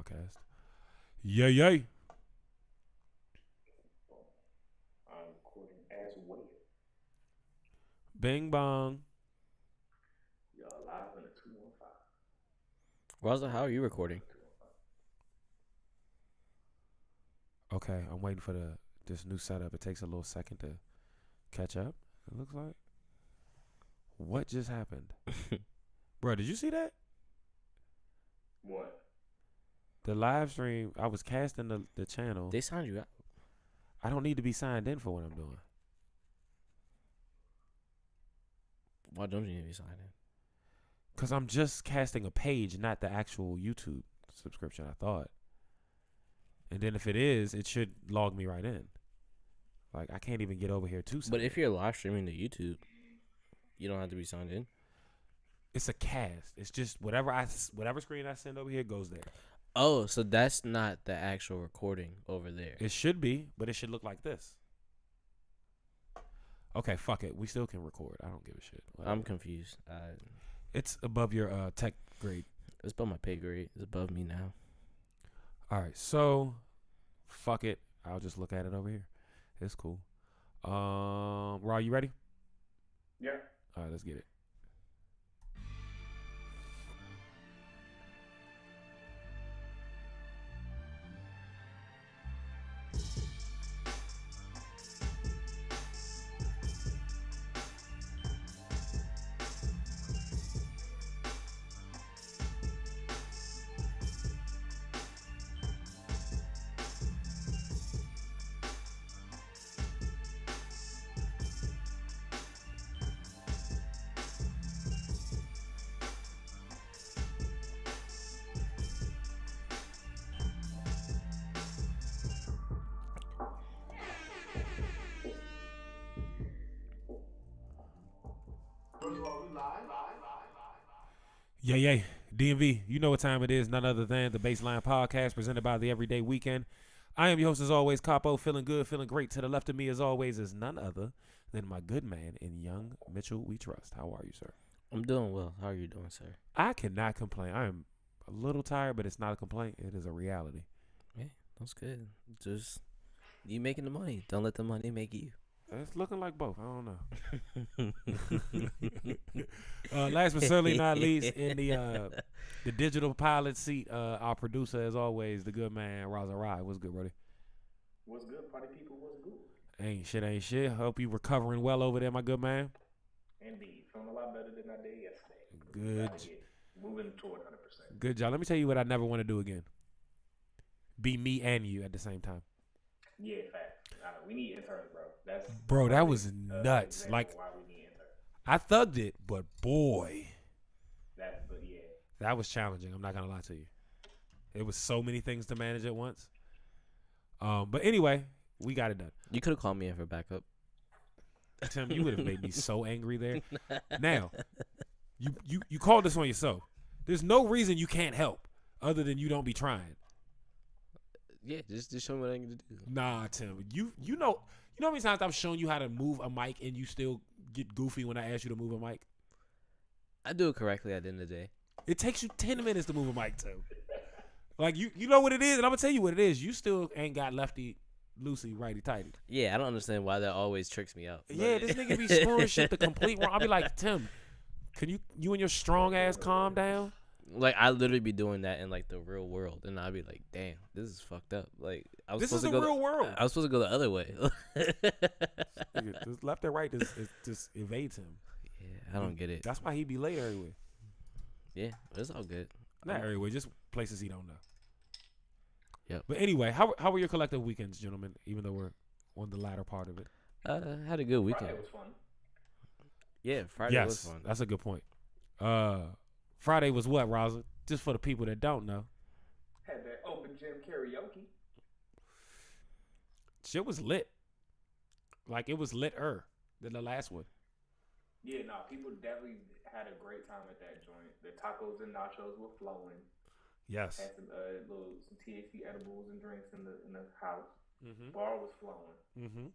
Podcast. Yay, yay. I'm recording as well. Bing bong. Y'all live in a 215. Raza, how are you recording? Okay, I'm waiting for this new setup. It takes a little second to catch up, it looks like. What just happened? Bro, did you see that? What? The live stream, I was casting the channel. They signed you out. I don't need to be signed in for what I'm doing. Why don't you need to be signed in? Because I'm just casting a page, not the actual YouTube subscription, I thought. And then if it is, it should log me right in. Like, I can't even get over here to sign But if you're live streaming to YouTube, you don't have to be signed in. It's a cast. It's just whatever screen I send over here goes there. Oh, so that's not the actual recording over there. It should be, but it should look like this. Okay, fuck it. We still can record. I don't give a shit. I'm confused. It's above your tech grade. It's above my pay grade. It's above me now. All right, so fuck it. I'll just look at it over here. It's cool. Raw, you ready? Yeah. All right, let's get it. Yeah. DMV, you know what time it is. None other than the BASSLINE Podcast presented by the Everyday Weekend. I am your host as always, Capo, feeling good, feeling great. To the left of me as always is none other than my good man in young Mitchell We Trust. How are you, sir? I'm doing well. How are you doing, sir? I cannot complain. I am a little tired, but it's not a complaint. It is a reality. Yeah, that's good. Just you making the money. Don't let the money make you. It's looking like both. I don't know. Last but certainly not least, in the digital pilot seat, our producer, as always, the good man, Raza Ry. What's good, buddy? What's good, party people? What's good? Ain't shit. Hope you recovering well over there, my good man. Indeed. Feeling a lot better than I did yesterday. Good. Moving toward 100%. Good job. Let me tell you what I never want to do again. Be me and you at the same time. Yeah, fact. We need interns, bro. Bro, that was nuts. Like, why we need interns. I thugged it, but boy, But yeah. that was challenging. I'm not gonna lie to you. It was so many things to manage at once. But anyway, we got it done. You could have called me in for backup. Tim, you would have made me so angry there. Now, you called this on yourself. There's no reason you can't help other than you don't be trying. Yeah, just show me what I need to do. Nah, Tim. You know how many times I've shown you how to move a mic and you still get goofy when I ask you to move a mic? I do it correctly at the end of the day. It takes you 10 minutes to move a mic, Tim. Like, you know what it is, and I'm going to tell you what it is. You still ain't got lefty, loosey, righty, tighty. Yeah, I don't understand why that always tricks me out. Yeah, this nigga be screwing shit the complete wrong. I'll be like, Tim, can you and your strong ass calm down? Like, I literally be doing that in, like, the real world. And I'd be like, damn, this is fucked up. Like, I was This supposed is to the go real world. I was supposed to go the other way. This left and right just evades him. Yeah, I don't get it. That's why he be late everywhere. Yeah, it's all good. Not everywhere, just places he don't know. Yep. But anyway, how were your collective weekends, gentlemen, even though we're on the latter part of it? Had a good weekend. Friday was fun. Yeah, Friday was fun. That's a good point. Friday was what, Raza? Just for the people that don't know. Had that open gym karaoke. Shit was lit. Like, it was lit-er than the last one. Yeah, people definitely had a great time at that joint. The tacos and nachos were flowing. Yes. Had some some THC edibles and drinks in the house. Mm-hmm. Bar was flowing. Mm-hmm.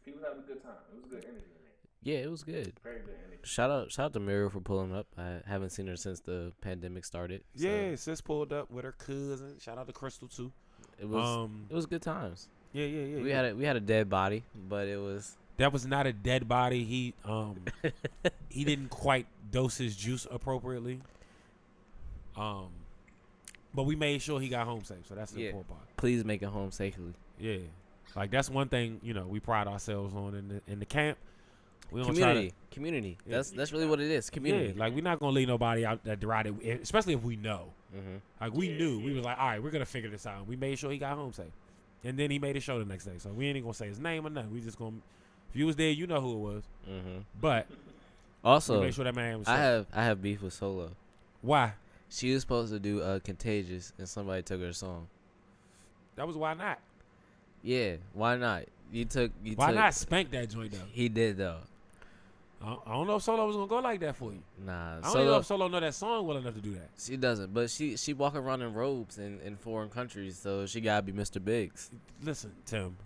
People having a good time. It was good energy in there. Yeah, it was good. Very good energy. Shout out to Muriel for pulling up. I haven't seen her since the pandemic started. So Yeah, sis pulled up with her cousin. Shout out to Crystal too. it was good times. Yeah. We had a dead body, but it was That was not a dead body. He didn't quite dose his juice appropriately. But we made sure he got home safe, so that's the important part. Please make it home safely. Yeah, like that's one thing we pride ourselves on in the camp. We don't Community. Yeah. That's really what it is. Community. Yeah, like we're not gonna leave nobody out that ride it, especially if we know. Mm-hmm. Like we knew, we was like, all right, we're gonna figure this out. We made sure he got home safe, and then he made a show the next day. So we ain't even gonna say his name or nothing. We just gonna, if you was there, you know who it was. Mm-hmm. But Also, we made sure that man was. I have beef with Solo. Why? She was supposed to do Contagious, and somebody took her song. That was why not. Yeah, why not? Why not spank that joint though? He did though. I don't know if Solo was gonna go like that for you. Nah, I don't even know if Solo know that song well enough to do that. She doesn't, but she walk around in robes in foreign countries, so she gotta be Mr. Biggs. Listen, Tim,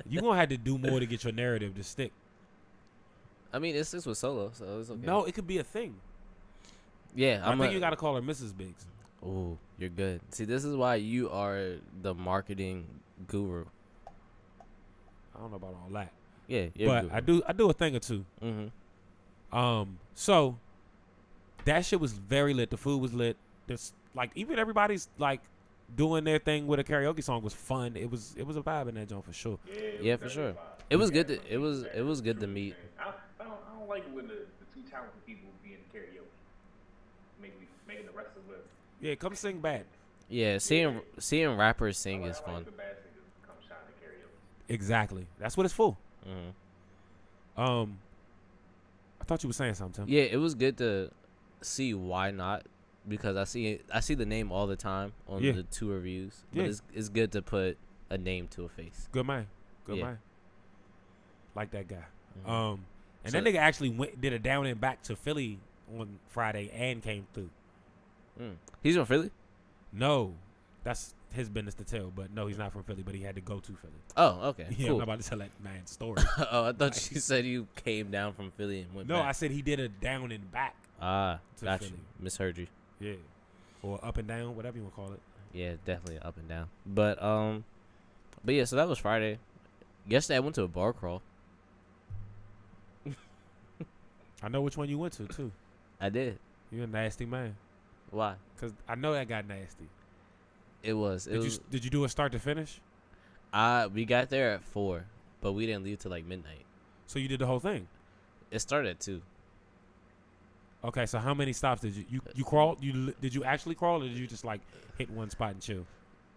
you gonna have to do more to get your narrative to stick. I mean, it's with Solo, so it's okay. No, it could be a thing. Yeah, I think you gotta call her Mrs. Biggs. Oh, you're good. See, this is why you are the marketing guru. I don't know about all that, Yeah, but I do a thing or two. Mm-hmm. So that shit was very lit. The food was lit. This like even everybody's like doing their thing with a karaoke song was fun. It was a vibe in that joint for sure. Yeah, for sure. It was good. It was good to meet. I don't like when the two talented people be in karaoke, making the rest of us. Yeah, come sing bad. Yeah, seeing rappers sing is I like fun. the bad singers come shine at karaoke. Exactly. That's what it's for. Mm-hmm. I thought you were saying something. Tim. Yeah, it was good to see why not, because I see the name all the time on Yeah. the two reviews. But Yeah. it's good to put a name to a face. Good man. Good Yeah. man. Like that guy. Mhm. And So- that nigga actually did a down and back to Philly on Friday and came through. He's from Philly? No, that's his business to tell. But no, he's not from Philly. But he had to go to Philly. Oh, okay. Yeah, Cool. I'm not about to tell that man's story. Oh, I thought you said you came down from Philly and went No, back. I said he did a down and back. to Philly. you. Misheard you. Yeah, or up and down, whatever you want to call it. Yeah, definitely up and down. But yeah, so that was Friday. Yesterday I went to a bar crawl. I know which one you went to too. I did. You're a nasty man. Why? Cause I know that got nasty. Did Did you do a start to finish? we got there at 4, but we didn't leave till like midnight. So you did the whole thing. It started at 2. Okay, so how many stops did you crawled? Did you actually crawl, or did you just like hit one spot and chill?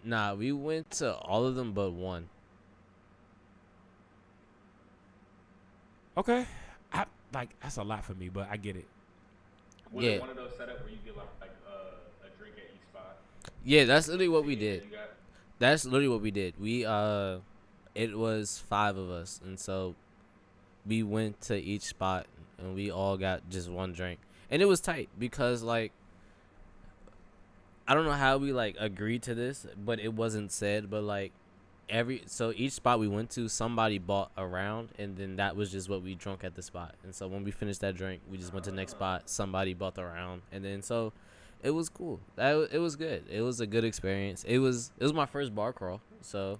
Nah, we went to all of them but one. Okay, that's a lot for me, but I get it. Was Yeah. it one of those setup where you get like a drink at each spot? Yeah, that's literally what we Yeah, did. you got- That's literally what we did. It was 5 of us, and so we went to each spot and we all got just one drink. And it was tight because like I don't know how we like agreed to this, but it wasn't said, but like so each spot we went to, somebody bought a round, and then that was just what we drunk at the spot. And so when we finished that drink, we just went to the next spot, somebody bought the round, and then so it was cool. It was good. It was a good experience. It was my first bar crawl, so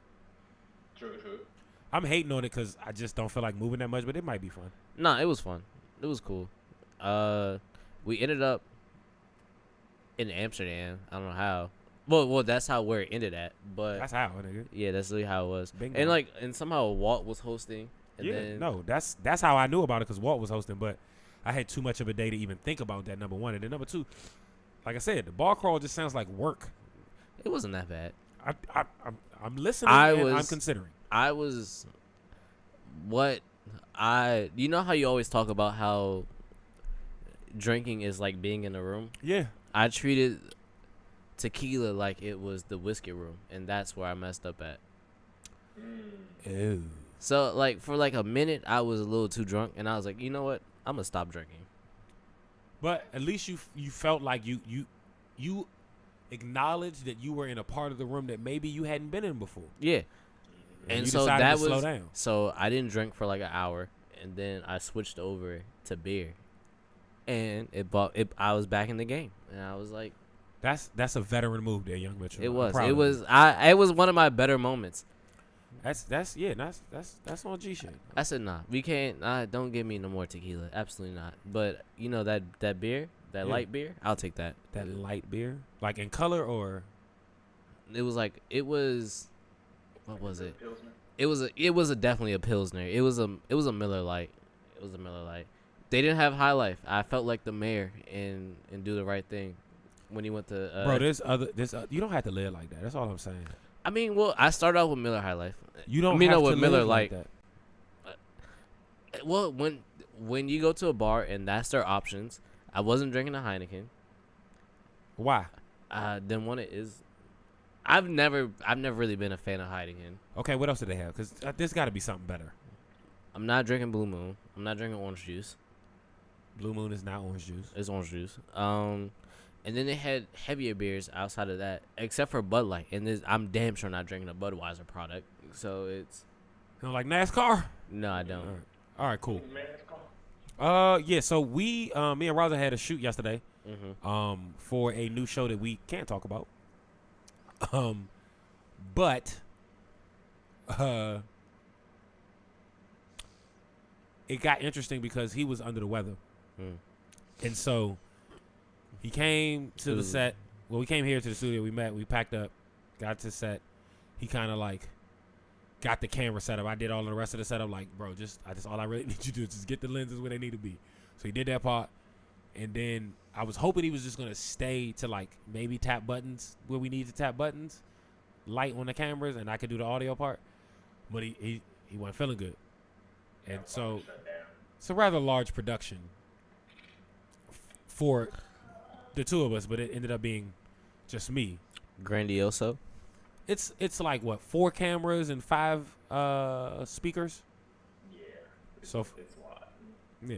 True. I'm hating on it because I just don't feel like moving that much, but it might be fun. nah, it was fun. It was cool. We ended up in Amsterdam. I don't know how. Well, that's how where it ended at. But That's how, nigga. yeah, that's really how it was. Bingo. And somehow Walt was hosting. And Yeah, then, no, that's how I knew about it because Walt was hosting, but I had too much of a day to even think about that. Number one, and then number two, like I said, the bar crawl just sounds like work. it wasn't that bad. I'm listening. I'm considering. I was you know how you always talk about how drinking is like being in a room? Yeah. I treated tequila like it was the whiskey room, and that's where I messed up at. Ew. So like for like a minute I was a little too drunk, and I was like, you know what? I'm gonna stop drinking. But at least you felt like you acknowledged that you were in a part of the room that maybe you hadn't been in before. Yeah. And you so decided that to was slow down. so I didn't drink for like an hour, and then I switched over to beer, and I was back in the game, and I was like, That's a veteran move there, young Mitchell. it I'm was, proud it of was, you. it was one of my better moments. That's on G shit. I said, nah, we can't. Don't give me no more tequila. Absolutely not. But you know that beer, that Yeah. light beer, I'll take that. That light beer, like in color or It was what was it? Pilsner. It was definitely a Pilsner. It was a Miller Lite. It was a Miller Lite. They didn't have High Life. I felt like the mayor and do the right thing when he went to. bro. You don't have to live like that. That's all I'm saying. I mean, well, I started off with Miller High Life. You don't. I mean, have no, to with Miller live like Lite. that. Well, when you go to a bar and that's their options, I wasn't drinking a Heineken. Why? Then one it is. I've never really been a fan of Heineken. Okay, what else do they have? Because there's got to be something better. I'm not drinking Blue Moon. I'm not drinking orange juice. Blue Moon is not orange juice. It's orange juice. And then they had heavier beers outside of that, except for Bud Light. And I'm damn sure not drinking a Budweiser product. So it's You know, like NASCAR. no, I don't. All right, cool. Man, it's called. Yeah. So me and Raza had a shoot yesterday. Mm-hmm. For a new show that we can't talk about. But it got interesting because he was under the weather. And so he came to the set. Well, we came here to the studio. We met. We packed up, got to set. He kind of like got the camera set up. I did all of the rest of the setup. Like, bro, all I really need you to do is just get the lenses where they need to be. So he did that part. And then I was hoping he was just going to stay to like maybe tap buttons where we need to tap buttons, light on the cameras, and I could do the audio part. But he wasn't feeling good. And so it's a rather large production for the two of us, but it ended up being just me. Grandioso. It's like what, 4 cameras and 5 speakers. Yeah. So It's a lot. yeah,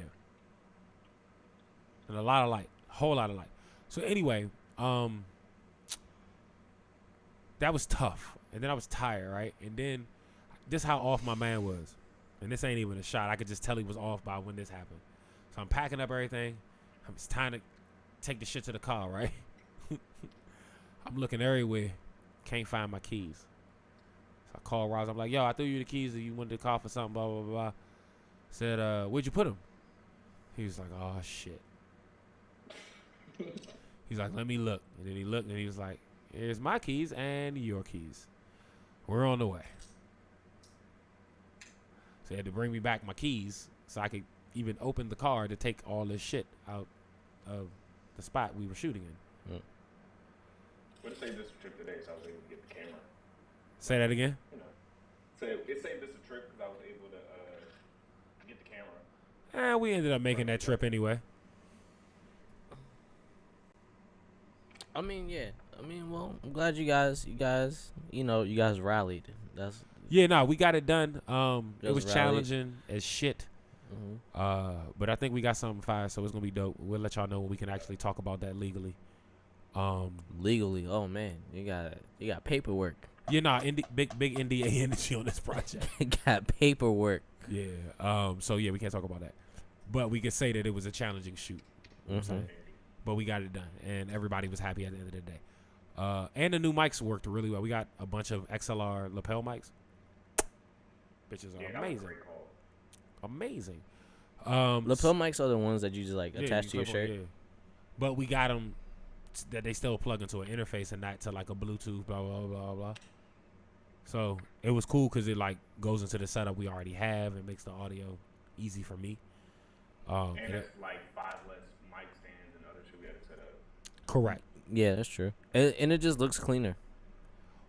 and a lot of light, whole lot of light. So anyway, that was tough, and then I was tired, right? And then this how off my man was, and this ain't even a shot. I could just tell he was off by when this happened. So I'm packing up everything. It's time to take the shit to the car, right? I'm looking everywhere. Can't find my keys. So I call Roz. I'm like, yo, I threw you the keys. You wanted to call for something, blah, blah, blah. Said, where'd you put them? He was like, oh, shit. He's like, let me look. And then he looked, and he was like, here's my keys and your keys. We're on the way. So he had to bring me back my keys so I could even open the car to take all this shit out of the spot we were shooting in. What if they just a trip today, so I was able to get the camera? Say that again? You know, so it saved us a trip because I was able to get the camera. We ended up making that trip anyway. I mean, yeah. I mean, well, I'm glad you guys rallied. That's Yeah, no, we got it done. It was rallied. challenging as shit. mhm. But I think we got something fire, so it's gonna be dope. We'll let y'all know when we can actually talk about that legally. Legally. Oh man, you got paperwork. Yeah, nah, big NDA energy on this project. Got paperwork. Yeah. So yeah, we can't talk about that, but we can say that it was a challenging shoot. You know what I'm saying? But we got it done, and everybody was happy at the end of the day. And the new mics worked really well. We got a bunch of XLR lapel mics. Bitches are Yeah, that was a amazing. great call. Amazing. Lapel mics are the ones that you just like yeah, attach you to your clip on- shirt. yeah. But we got them that they still plug into an interface and not to like a Bluetooth, blah, blah, blah, blah. So it was cool because it like goes into the setup we already have and makes the audio easy for me. And and it's like 5 less mic stands and other shit we had to set up. correct. Yeah, that's true. And it just looks cleaner.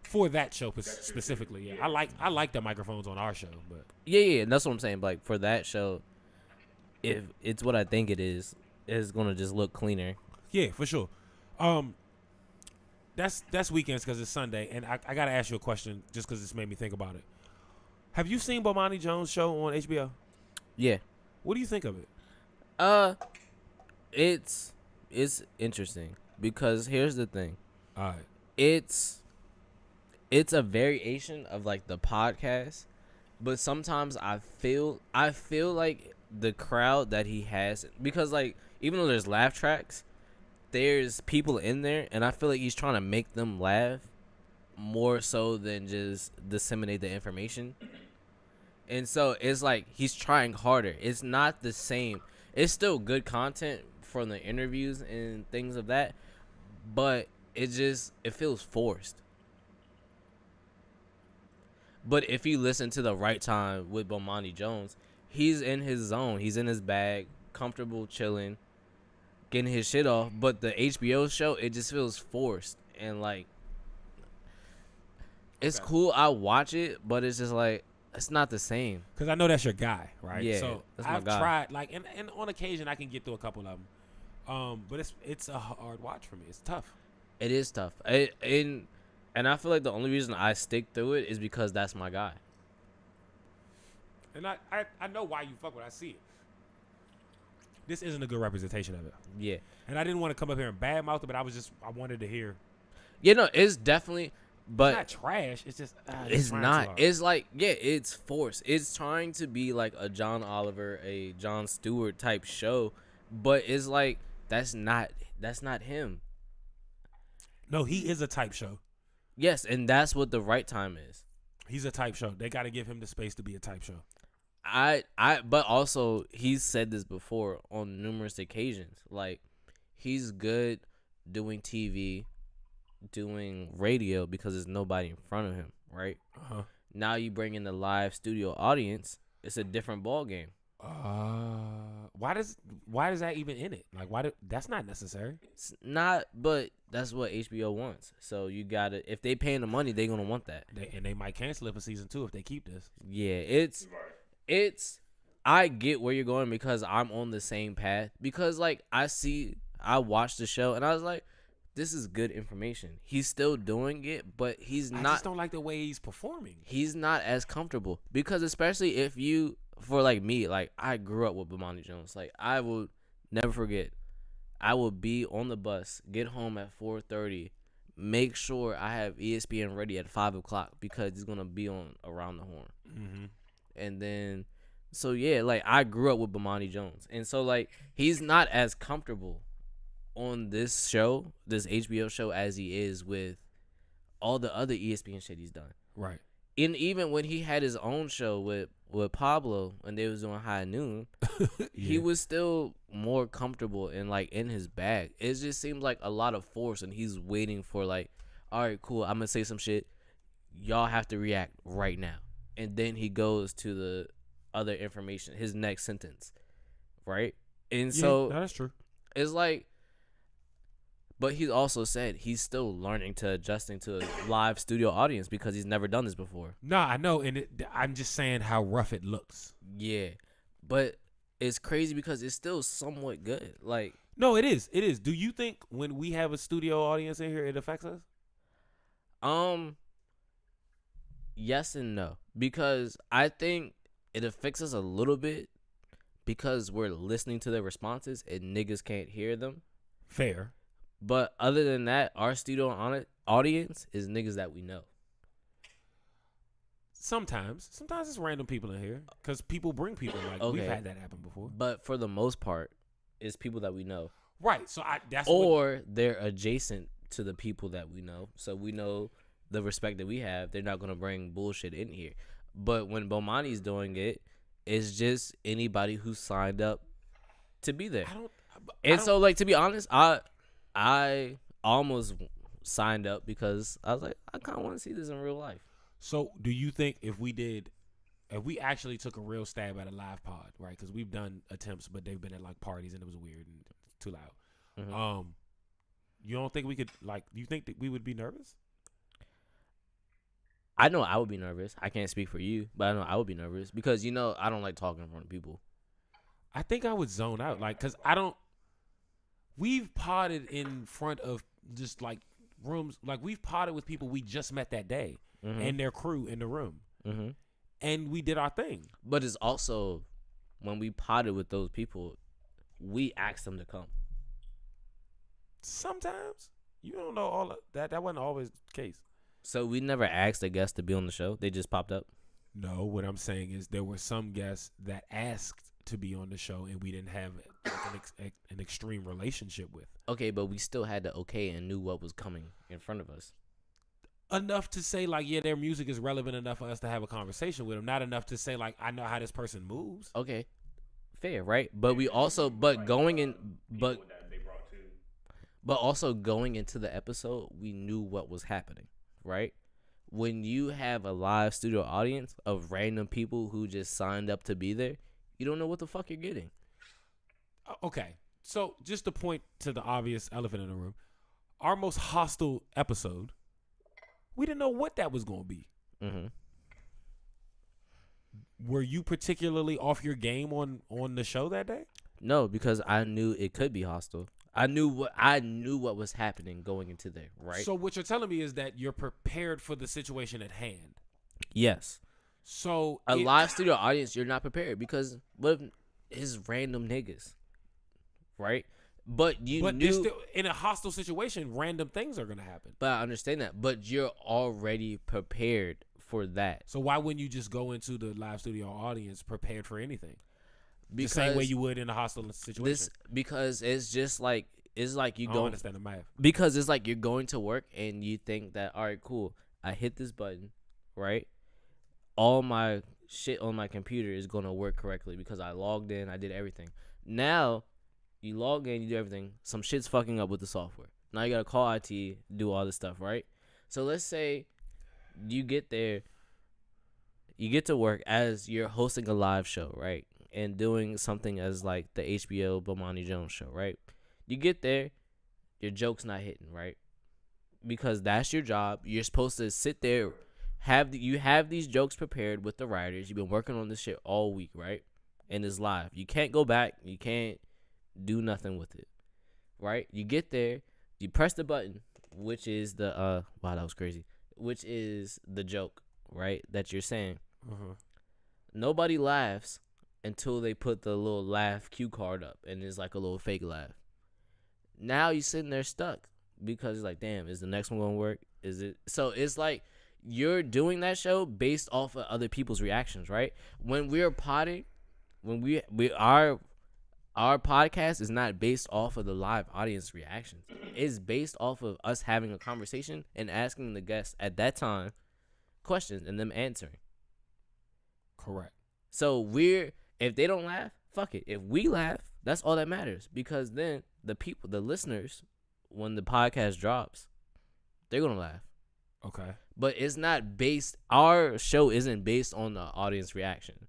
For that show specifically, yeah. I like the microphones on our show, but Yeah, that's what I'm saying. Like for that show, if it's what I think it is, it's gonna just look cleaner. yeah, for sure. That's weekends because it's Sunday, and I gotta ask you a question just because this made me think about it. Have you seen Bomani Jones' show on HBO? Yeah. What do you think of it? It's interesting because here's the thing. All right. It's a variation of like the podcast, but sometimes I feel like the crowd that he has, because like even though there's laugh tracks, there's people in there, and I feel like he's trying to make them laugh more so than just disseminate the information. And so it's like he's trying harder. It's not the same. It's still good content from the interviews and things of that, but it feels forced. But if you listen to the right time with Bomani Jones, he's in his zone. He's in his bag, comfortable, chilling, getting his shit off. But the HBO show, it just feels forced. And like, it's cool. I watch it, but it's just like, it's not the same. Because I know that's your guy, right? Yeah, so that's my I've guy. tried, like, and on occasion I can get through a couple of them. But it's a hard watch for me. It's tough. It is tough. And I feel like the only reason I stick through it is because that's my guy. And I know why you fuck with it. I see it. This isn't a good representation of it. Yeah. And I didn't want to come up here and badmouth it, but I wanted to hear. You know, it's definitely, but It's not trash. It's just it's trying not. too hard. It's like, yeah, it's forced. It's trying to be like a John Oliver, a Jon Stewart type show, but it's like that's not him. No, he is a type show. Yes, and that's what the right time is. He's a type show. They got to give him the space to be a type show. But also he's said this before on numerous occasions. Like, he's good doing TV, doing radio because there's nobody in front of him, right? Uh-huh. Now you bring in the live studio audience, it's a different ball game. Why does that even in it? Like, that's not necessary. It's not, but that's what HBO wants. So you gotta, if they paying the money, they gonna want that. They might cancel it for season 2 if they keep this. Yeah, it's. I get where you're going because I'm on the same path. Because like I watched the show and I was like, this is good information. He's still doing it, but he's not. I just don't like the way he's performing. He's not as comfortable because especially if you, for like me, like I grew up with Bomani Jones. Like I will never forget. I will be on the bus, get home at 4:30, make sure I have ESPN ready at 5:00 because it's gonna be on Around the Horn. Mm-hmm. And then, so yeah, like I grew up with Bomani Jones, and so like he's not as comfortable on this show, this HBO show, as he is with all the other ESPN shit he's done. Right. And even when he had his own show with Pablo and they was doing High Noon, he was still more comfortable and like in his bag. It just seems like a lot of force, and he's waiting for like, all right, cool, I'm gonna say some shit. Y'all have to react right now. And then he goes to the other information, his next sentence, right? And so that's true. it's like, but he also said he's still learning to adjusting to a live studio audience because he's never done this before. No, I know, and I'm just saying how rough it looks. Yeah, but it's crazy because it's still somewhat good. Like, no, it is. It is. Do you think when we have a studio audience in here, it affects us? Yes and no, because I think it affects us a little bit because we're listening to their responses and niggas can't hear them. Fair. But other than that, our studio audience is niggas that we know. Sometimes it's random people in here because people bring people. Like we've had that happen before. But for the most part, it's people that we know. Right. So that's they're adjacent to the people that we know. So we know the respect that we have. They're not gonna bring bullshit in here. But when Bomani's doing it, it's just anybody who signed up to be there. So like, to be honest, I almost signed up because I was like, I kind of want to see this in real life. So do you think if we actually took a real stab at a live pod, right? Because we've done attempts, but they've been at like parties and it was weird and too loud. Mm-hmm. You don't think we could you think that we would be nervous? I know I would be nervous. I can't speak for you, but I know I would be nervous because, you know, I don't like talking in front of people. I think I would zone out, because we've potted in front of just like rooms, like we've potted with people we just met that day and their crew in the room, and we did our thing. But it's also, when we potted with those people, we asked them to come. Sometimes you don't know all of that. That wasn't always the case. So we never asked a guest to be on the show. They just popped up. No, what I'm saying is there were some guests that asked to be on the show and we didn't have like an extreme relationship with. Okay, but we still had the okay and knew what was coming in front of us. Enough to say like, yeah, their music is relevant enough for us to have a conversation with them. Not enough to say like, I know how this person moves. Okay, fair, right? But we also, but going in, but People that they brought to. but also going into the episode, we knew what was happening, right? When you have a live studio audience of random people who just signed up to be there, you don't know what the fuck you're getting. Okay, so just to point to the obvious elephant in the room, our most hostile episode, we didn't know what that was going to be. Mm-hmm. Were you particularly off your game on the show that day? No, because I knew it could be hostile. I knew what was happening going into there, right? So what you're telling me is that you're prepared for the situation at hand. Yes. So A live studio audience, you're not prepared because what if it's random niggas, right? But you but knew, still, in a hostile situation, random things are gonna happen. but I understand that. But you're already prepared for that. So why wouldn't you just go into the live studio audience prepared for anything? Because The same way you would in a hostile situation. because it's just like you I don't go understand the math. because it's like you're going to work and you think that, all right, cool, I hit this button, right? All my shit on my computer is going to work correctly because I logged in, I did everything. Now, you log in, you do everything, some shit's fucking up with the software. Now you got to call IT, do all this stuff, right? So let's say you get there, you get to work as you're hosting a live show, right? And doing something as like the HBO Bomani Jones show, right? You get there, your joke's not hitting, right? Because that's your job. You're supposed to sit there, you have these jokes prepared with the writers. You've been working on this shit all week, right? And it's live. You can't go back. You can't do nothing with it, right? You get there, you press the button, which is the wow, that was crazy. Which is the joke, right? That you're saying. Uh-huh. Nobody laughs until they put the little laugh cue card up and it's like a little fake laugh. Now you're sitting there stuck because it's like, damn, is the next one gonna work? Is it? So it's like you're doing that show based off of other people's reactions, right? When we're potting, when our podcast is not based off of the live audience reactions. It's based off of us having a conversation and asking the guests at that time questions and them answering. Correct. So if they don't laugh, fuck it. If we laugh, that's all that matters because then the people, the listeners, when the podcast drops, they're going to laugh. Okay. But it's not our show isn't based on the audience reaction.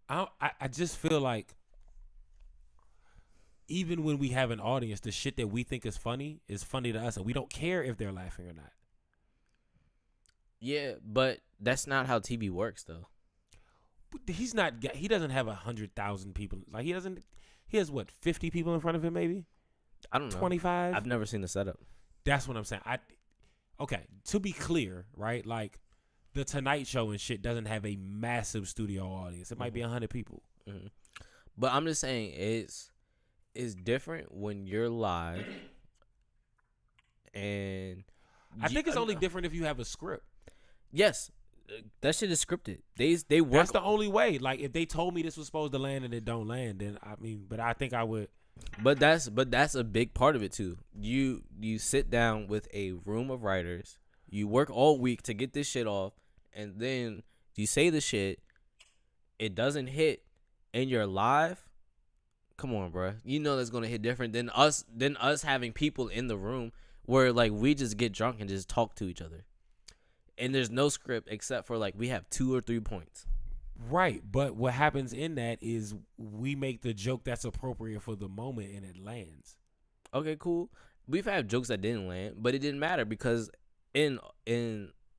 I just feel like even when we have an audience, the shit that we think is funny to us, and we don't care if they're laughing or not. Yeah, but that's not how TV works, though. But he doesn't have 100,000 people. Like he has what, 50 people in front of him, maybe? I don't know. 25? I've never seen the setup. That's what I'm saying. Okay, to be clear, right? Like the Tonight Show and shit doesn't have a massive studio audience. It might be 100 people. Mm-hmm. But I'm just saying it's different when you're live, and I think it's only different if you have a script. Yes, that shit is scripted. They work. That's the only way. Like if they told me this was supposed to land and it don't land, then but I think I would. But that's a big part of it too. You sit down with a room of writers. You work all week to get this shit off, and then you say the shit. It doesn't hit, and you're live. Come on, bro. You know that's gonna hit different than us having people in the room where like we just get drunk and just talk to each other, and there's no script except for like we have 2 or 3 points. Right, but what happens in that is we make the joke that's appropriate for the moment and it lands. Okay, cool. We've had jokes that didn't land, but it didn't matter because in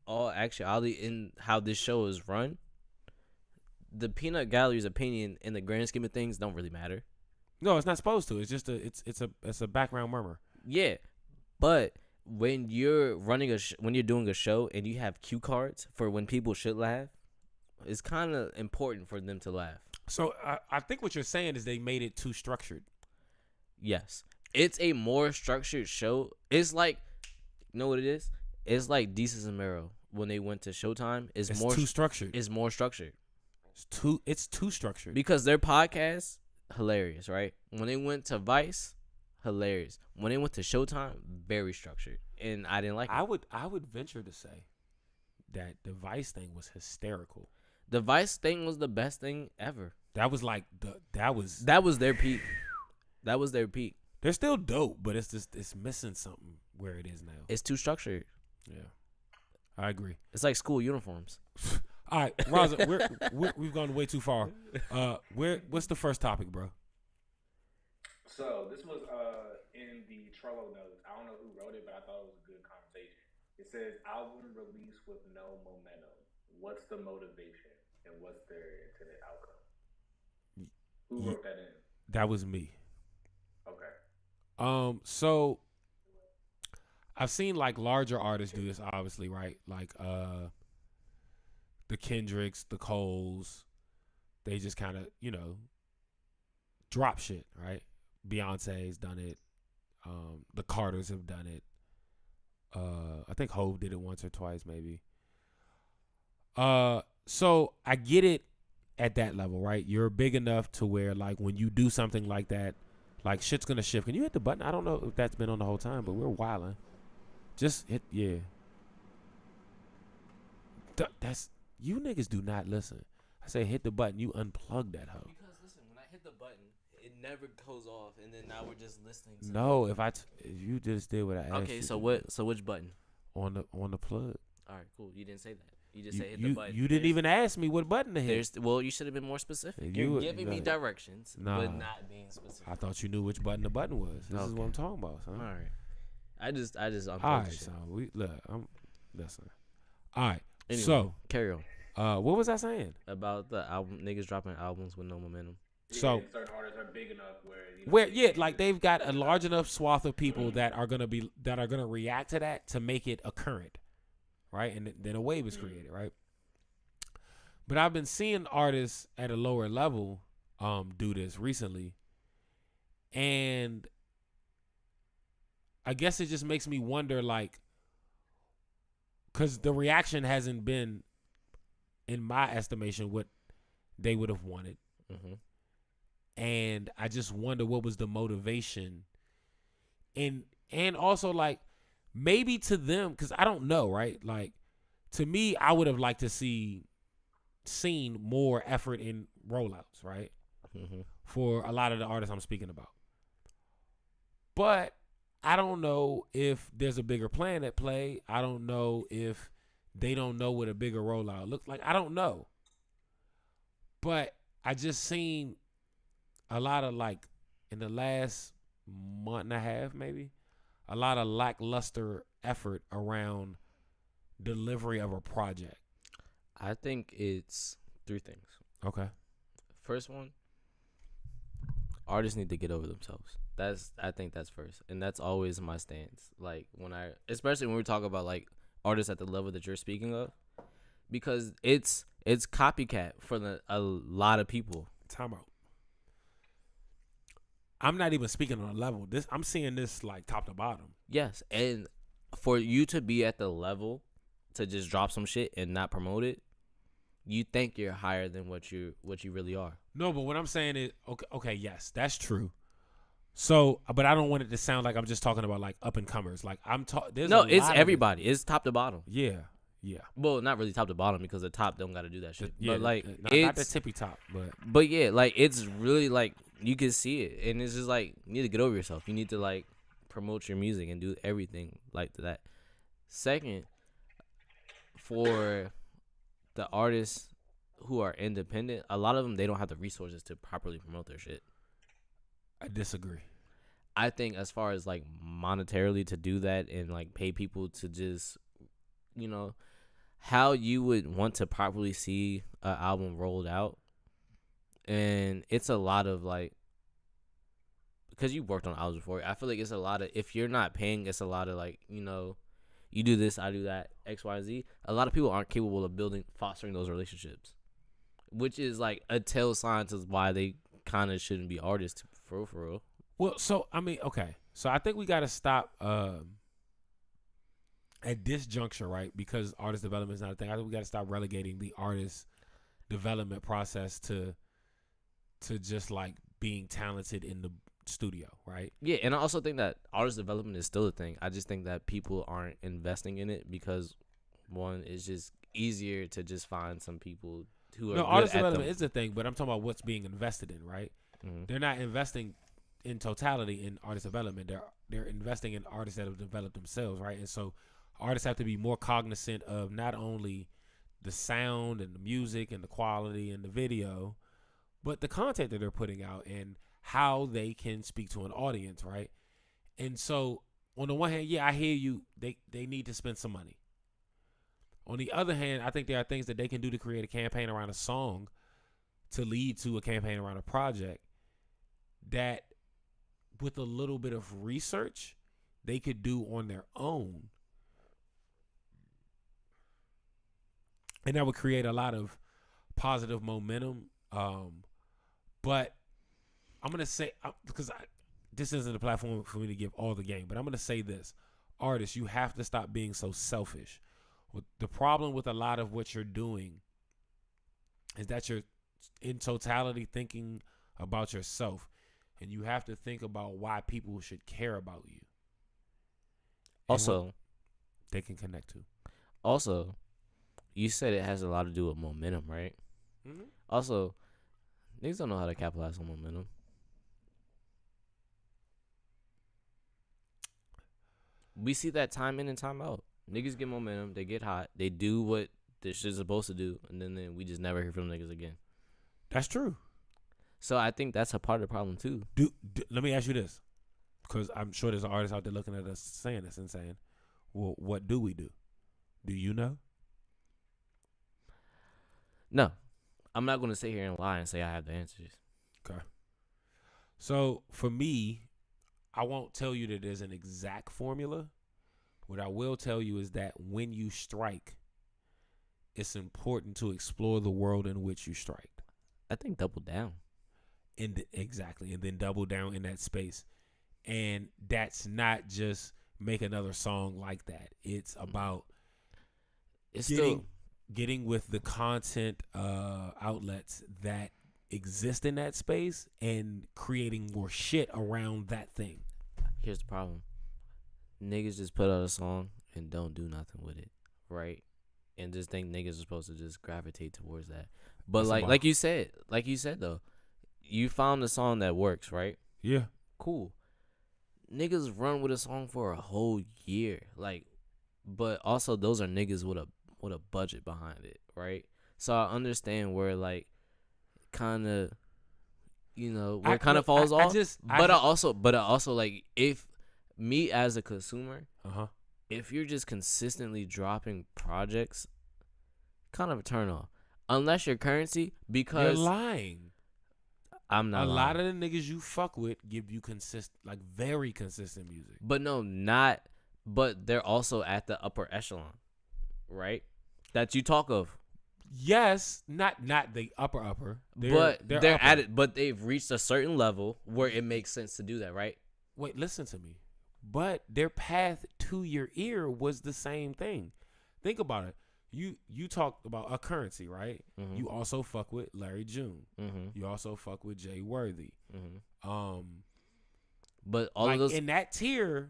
all actuality, in how this show is run, the peanut gallery's opinion in the grand scheme of things don't really matter. No, it's not supposed to. It's just it's a background murmur. Yeah, but when you're running when you're doing a show and you have cue cards for when people should laugh, it's kind of important for them to laugh. So I think what you're saying is they made it too structured. Yes, it's a more structured show. It's like, you know what it is? it's like Desus and Mero when they went to Showtime. It's more too structured. It's more structured It's too structured. because their podcast hilarious, right? When they went to Vice, hilarious. When they went to Showtime, very structured, and I didn't like it. I would venture to say that the Vice thing was hysterical. The Vice thing was the best thing ever. That was like that was their peak. That was their peak. They're still dope, but it's just it's missing something where it is now. It's too structured. Yeah, I agree. It's like school uniforms. All right, Raza, we've gone way too far. What's the first topic, bro? So this was in the Trello notes. I don't know who wrote it, but I thought it was a good conversation. It says album release with no momentum. What's the motivation and what's their intended outcome? Who wrote that in? That was me. Okay. So I've seen like larger artists do this, obviously, right? Like the Kendricks, the Coles, they just kind of, drop shit, right? Beyonce's done it. The Carters have done it. I think Hove did it once or twice, maybe. So I get it at that level, right? You're big enough to where, like, when you do something like that, like, shit's gonna shift. Can you hit the button? I don't know if that's been on the whole time, but we're wilding. Just hit, yeah. That's, you niggas do not listen. I say hit the button, you unplug that hoe. Because listen, when I hit the button, it never goes off, and then now we're just listening. To No, if you just did what I asked you. Okay, so what? So which button? On the plug. All right, cool. You didn't say that. You just said hit the button. You didn't even ask me what button to hit. Well, you should have been more specific. You're giving me directions, but not being specific. I thought you knew which button the button was. This is what I'm talking about, son. All right. I just. All right, son. Listen. All right. Anyway, so carry on. What was I saying About the album, niggas dropping albums with no momentum. So certain artists are big enough where like they've got a large enough swath of people that are gonna react to that to make it a current, right? And then a wave is created, right? But I've been seeing artists at a lower level do this recently, and I guess it just makes me wonder, like, because the reaction hasn't been, in my estimation, what they would have wanted. Mm-hmm. And I just wonder what was the motivation. And also, like, maybe to them, because I don't know, right? Like, to me, I would have liked to seen more effort in rollouts, right? Mm-hmm. For a lot of the artists I'm speaking about. But I don't know if there's a bigger plan at play. I don't know if they don't know what a bigger rollout looks like. I don't know. But I just seen a lot of, like, in the last month and a half, maybe, a lot of lackluster effort around delivery of a project. I think it's three things. Okay. First one, artists need to get over themselves. I think that's first, and that's always my stance. Like, especially when we talk about, like, artists at the level that you're speaking of, because it's copycat for a lot of people. Time out. I'm not even speaking on a level. I'm seeing this, like, top to bottom. Yes, and for you to be at the level to just drop some shit and not promote it, you think you're higher than what you really are. No, but what I'm saying is, okay, yes, that's true. So, but I don't want it to sound like I'm just talking about, like, up and comers. Like, it's everybody. It's top to bottom. Yeah. Well, not really top to bottom, because the top don't got to do that shit. Yeah, but, like, not the tippy top, but yeah, like, it's really, like, you can see it, and it's just like, you need to get over yourself. You need to, like, promote your music and do everything like that. Second, for the artists who are independent, a lot of them, they don't have the resources to properly promote their shit. I disagree. I think as far as, like, monetarily to do that and, like, pay people to just, how you would want to properly see an album rolled out. And it's a lot of, like, because you've worked on albums before, I feel like it's a lot of, if you're not paying, it's a lot of, like, you do this, I do that, X, Y, Z. A lot of people aren't capable of fostering those relationships, which is, like, a tell sign to why they kind of shouldn't be artists for real. Well, so, I mean, okay. So I think we got to stop. at this juncture, right? Because artist development is not a thing. I think we got to stop relegating the artist development process to just like being talented in the studio, right? Yeah, and I also think that artist development is still a thing. I just think that people aren't investing in it because one, it's just easier to just find some people who are No, good artist at development them. is a thing, but I'm talking about what's being invested in, right? Mhm. They're not investing in totality in artist development. They're investing in artists that have developed themselves, right? And so artists have to be more cognizant of not only the sound and the music and the quality and the video, but the content that they're putting out and how they can speak to an audience, right? And so on the one hand, yeah, I hear you. They need to spend some money. On the other hand, I think there are things that they can do to create a campaign around a song to lead to a campaign around a project that with a little bit of research they could do on their own. And that would create a lot of positive momentum. But I'm going to say, because this isn't a platform for me to give all the game, but I'm going to say this. Artists, you have to stop being so selfish. The problem with a lot of what you're doing is that you're in totality thinking about yourself, and you have to think about why people should care about you. Also, They can connect to. also, you said it has a lot to do with momentum, right? Mm-hmm. Also, niggas don't know how to capitalize on momentum. We see that time in and time out. Niggas get momentum, they get hot, they do what they're supposed to do, and then we just never hear from niggas again. That's true. So I think that's a part of the problem too. Let me ask you this, because I'm sure there's an artist out there looking at us saying this and saying, well, what do we do? Do you know? No, I'm not going to sit here and lie and say I have the answers. Okay. So for me, I won't tell you that there's an exact formula. What I will tell you is that when you strike, it's important to explore the world in which you strike. I think double down. Exactly. And then double down in that space. And that's not just make another song like that. It's about getting with the content outlets that exist in that space and creating more shit around that thing. Here's the problem. Niggas just put out a song and don't do nothing with it, right? And just think niggas are supposed to just gravitate towards that. But That's like you said though, you found a song that works, right? Yeah. Cool. Niggas run with a song for a whole year, like, but also those are niggas with a budget behind it, right? So I understand where like kind of, where it kind of falls off. But I also like, if me as a consumer, if you're just consistently dropping projects, kind of a turn off. Unless you're Currency, because you're lying. I'm not a lying. lot of the niggas you fuck with give you very consistent music. But but they're also at the upper echelon, right? That you talk of. Yes, not the upper. They're upper. at it, but they've reached a certain level where it makes sense to do that, right? Wait, listen to me. But their path to your ear was the same thing. Think about it. You talked about a Currency, right? Mm-hmm. You also fuck with Larry June. Mm-hmm. You also fuck with Jay Worthy. Mm-hmm. But all like of those in that tier.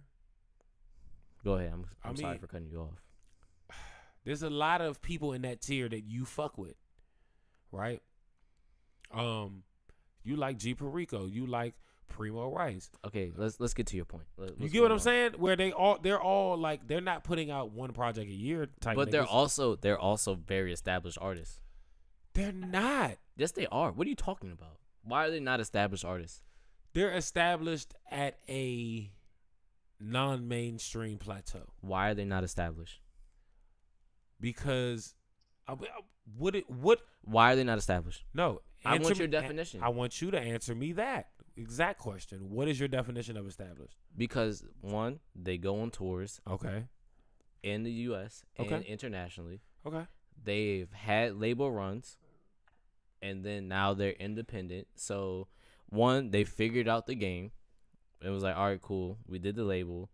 Go ahead. I'm sorry for cutting you off. There's a lot of people in that tier that you fuck with, right? You like G Perico. You like Primo Rice. Okay, let's get to your point. You get what I'm saying? Where they're all like, they're not putting out one project a year type. But niggas. they're also very established artists. They're not. Yes, they are. What are you talking about? Why are they not established artists? They're established at a non-mainstream plateau. Why are they not established? Because what? Why are they not established? No, I want your definition. I want you to answer me that exact question. What is your definition of established? Because one, they go on tours. Okay. In the U.S. and internationally. Okay. They've had label runs, and then now they're independent. So, one, they figured out the game. It was like, all right, cool. We did the label.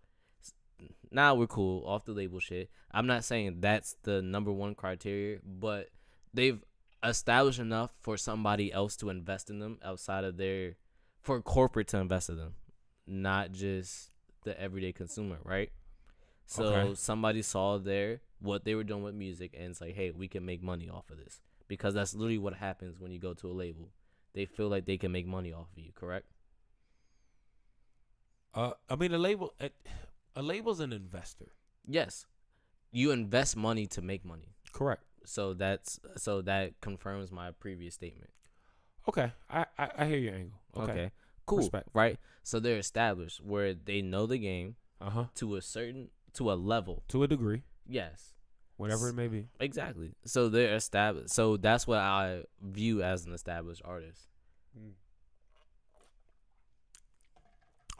now we're cool off the label shit. I'm not saying that's the number one criteria, but they've established enough for somebody else to invest in them outside of their, for corporate to invest in them, not just the everyday consumer, right? So Okay. somebody saw what they were doing with music, and it's like, hey, we can make money off of this, because that's literally what happens when you go to a label. They feel like they can make money off of you, correct? I mean, a label's an investor. Yes, you invest money to make money. Correct. So that confirms my previous statement. Okay. I hear your angle. Okay. Cool. Respect. Right? So they're established where they know the game Uh-huh. to a level. To a degree, Yes. whatever it may be. Exactly. So they're established. So that's what I view as an established artist.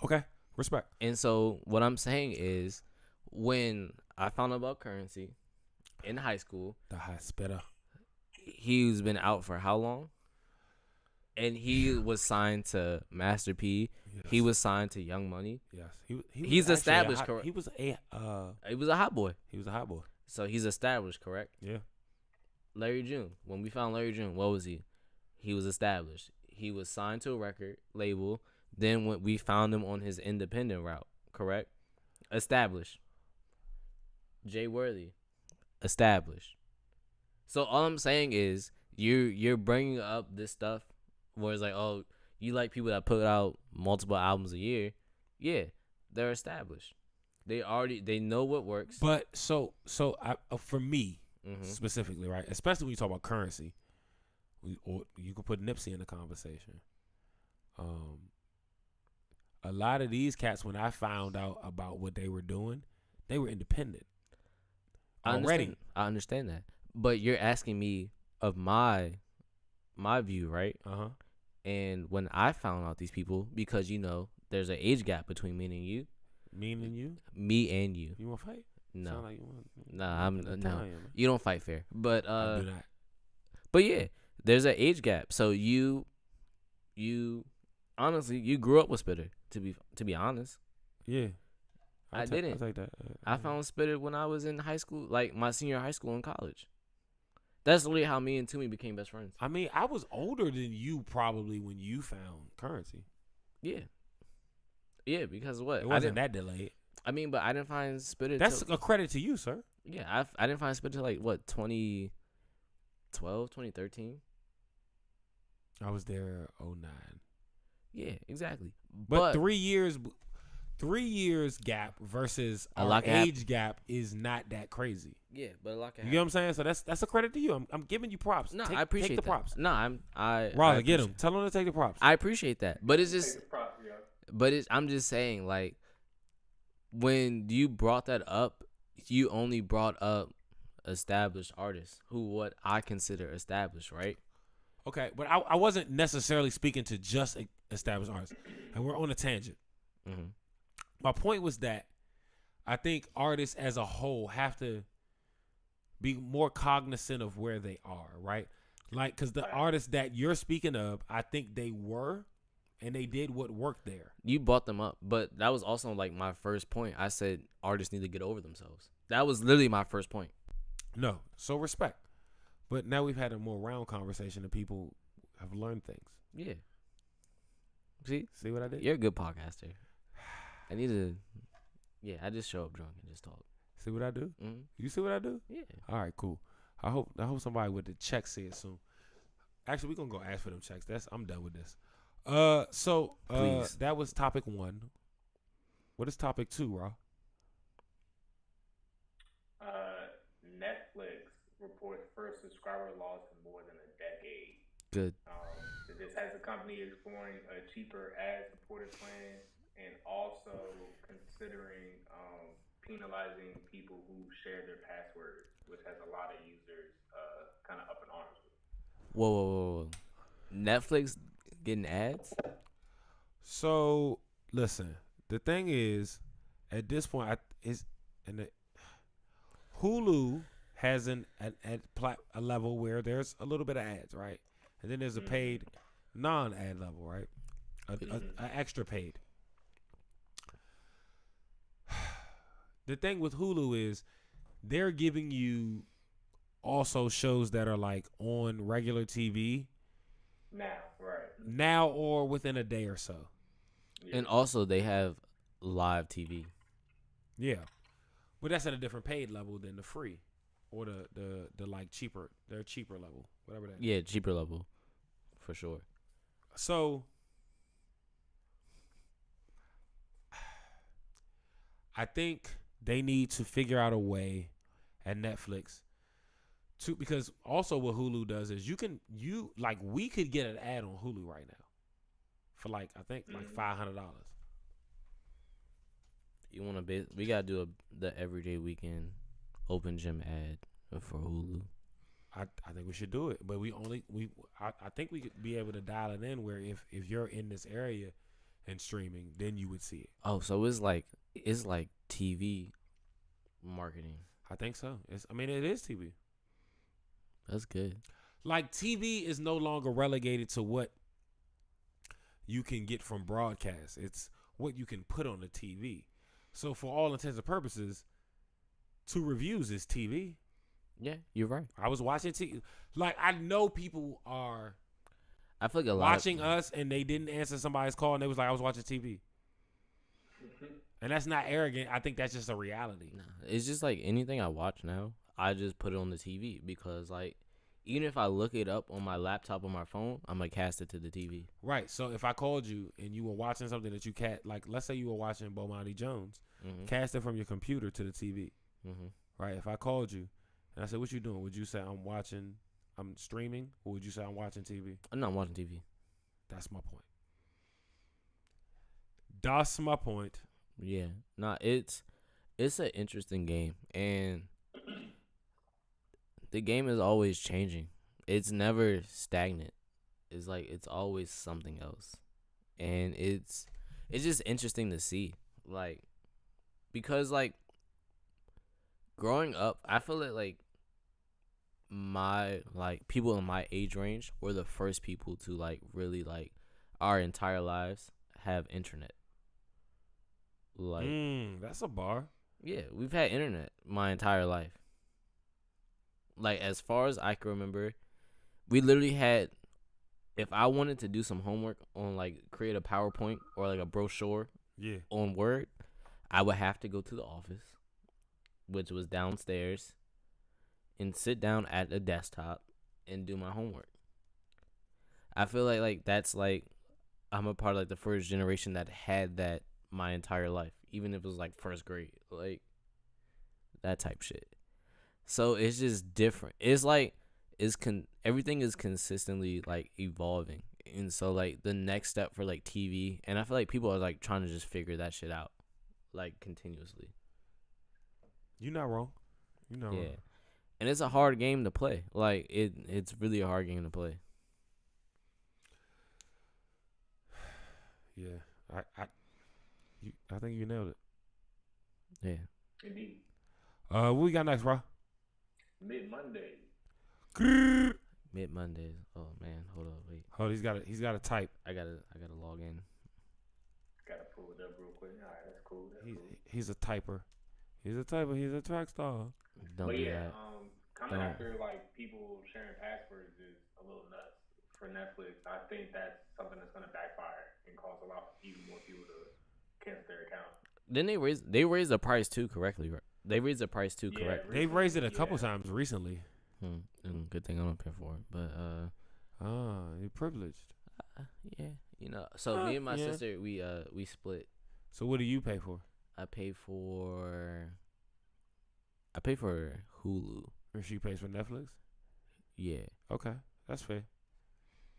Okay. Respect. And so what I'm saying is, when I found out about Currency in high school, The high spitter. he's been out for how long? And he was signed to Master P. Yes. He was signed to Young Money. Yes. He's actually established, a hot, correct? He was He was a hot boy. hot boy. So he's established, correct? Yeah. Larry June. When we found Larry June, what was he? He was established. He was signed to a record label. Then when we found him on his independent route, correct? Established. Jay Worthy, established. So all I'm saying is you're bringing up this stuff where it's like, oh, you like people that put out multiple albums a year. Yeah, they're established. They know what works. But for me Mhm. specifically, right? Especially when you talk about Currency, or you could put Nipsey in the conversation. A lot of these cats, when I found out about what they were doing, they were independent already. I understand that. But you're asking me of my view, right? Uh-huh. And when I found out these people, because there's an age gap between me and you. Me and you? Me and you. You want to fight? No. Sound like you want, Nah, I'm no. Italian, man. You don't fight fair. But I do not. but yeah, there's an age gap. So you honestly, you grew up with Spitter, to be honest. Yeah. I didn't. I'll take that. I found Spitter when I was in high school, like my senior high school and college. That's literally how me and Toomey became best friends. I mean, I was older than you probably when you found Currency. Yeah. Yeah, because what? It wasn't that delayed. I mean, but I didn't find Spitter. That's a credit to you, sir. Yeah, I didn't find Spitter till like what, 2012, 2013? I was there 09. Yeah, exactly. But 3 years gap versus A our lot can age gap is not that crazy. Yeah, but a lot can You get what I'm saying? So that's a credit to you. I'm giving you props. No, Take, I appreciate take the that. props. No, I Raza, get him. appreciate- Tell him to take the props. I appreciate that, but it's just, Take the prop, yo. I'm just saying, like, when you brought that up, you only brought up established artists what I consider established, right? Okay, but I wasn't necessarily speaking to just established artists, and we're on a tangent. Mm-hmm. My point was that I think artists as a whole have to be more cognizant of where they are, right? Like, because the artists that you're speaking of, I think they were, and they did what worked there. You brought them up, but that was also like my first point. I said artists need to get over themselves. That was literally my first point. No, so respect. But now we've had a more round conversation, and people have learned things. Yeah. See what I did? You're a good podcaster. I need to. Yeah, I just show up drunk and just talk. See what I do? Mm-hmm. You see what I do? Yeah. All right, cool. I hope somebody with the check see it soon. Actually, we're gonna go ask for them checks. I'm done with this. So Please. that was topic 1. What is topic 2, Raw? Netflix reports first subscriber loss in more than a decade. Good. This has the company exploring a cheaper ad-supported plan and also considering penalizing people who share their passwords, which has a lot of users kind of up in arms with. Whoa. Netflix getting ads? So listen, the thing is, at this point, Hulu has a level where there's a little bit of ads, right? And then there's a paid non-ad level, right? A extra paid. the thing with Hulu is they're giving you also shows that are like on regular TV now or within a day or so. Yeah. And also they have live TV. Yeah, but that's at a different paid level than the free or the like cheaper. Their cheaper level, whatever that. Yeah, cheaper level, for sure. So I think they need to figure out a way at Netflix to, because also what Hulu does is we could get an ad on Hulu right now for like I think like $500. You want to we gotta do the everyday weekend open gym ad for Hulu. I think we should do it, but I think we could be able to dial it in where if you're in this area and streaming, then you would see it. Oh, so it's like TV marketing. I think so. It is TV. That's good. Like TV is no longer relegated to what you can get from broadcast. It's what you can put on the TV. So for all intents and purposes, 2 reviews is TV. Yeah, you're right. I was watching TV. Like I know people are I feel like a lot watching us and they didn't answer somebody's call and they was like, I was watching TV. And that's not arrogant. I think that's just a reality. Nah, it's just like anything I watch now, I just put it on the TV because like even if I look it up on my laptop or my phone, I'm gonna cast it to the TV. Right. So if I called you and you were watching something that you can't, like let's say you were watching Bomani Jones, cast it from your computer to the TV. Right. If I called you and I said, what you doing? Would you say I'm streaming, or would you say I'm watching TV? I'm not watching TV. That's my point. That's my point. Yeah. Nah, it's an interesting game, and the game is always changing. It's never stagnant. It's like it's always something else. And it's just interesting to see. Like because like growing up, I feel like my like people in my age range were the first people to like really like our entire lives have internet. Like that's a bar. Yeah, we've had internet my entire life. Like as far as I can remember, we literally had, if I wanted to do some homework on like create a PowerPoint or like a brochure on Word, I would have to go to the office, which was downstairs, and sit down at a desktop and do my homework. I feel like that's like I'm a part of like the first generation that had that my entire life, even if it was like first grade, like that type shit. So it's just different. It's like everything is consistently like evolving, and so like the next step for like TV, and I feel like people are like trying to just figure that shit out, like continuously. You're not wrong. You're not wrong. And it's a hard game to play. Like it's really a hard game to play. Yeah, I think you nailed it. Yeah. Indeed. What we got next, bro? Mid-Monday. Mid Mondays. Oh man, hold up, wait. Hold, he's got to type. I gotta log in. Gotta pull it up real quick. All right, that's cool. He's a typer. He's a typer. He's a track star. Don't but do yeah, that. Coming after like people sharing passwords is a little nuts for Netflix. I think that's something that's gonna backfire and cause a lot of even more people to cancel their account. Then they raised the price too correctly, right? They raised the price too correctly. They've raised it a couple times recently. Good thing I don't pay for it, but you're privileged. Yeah, you know. So me and my sister, we split. So what do you pay for? I pay for Hulu. Or she pays for Netflix? Yeah. Okay, that's fair.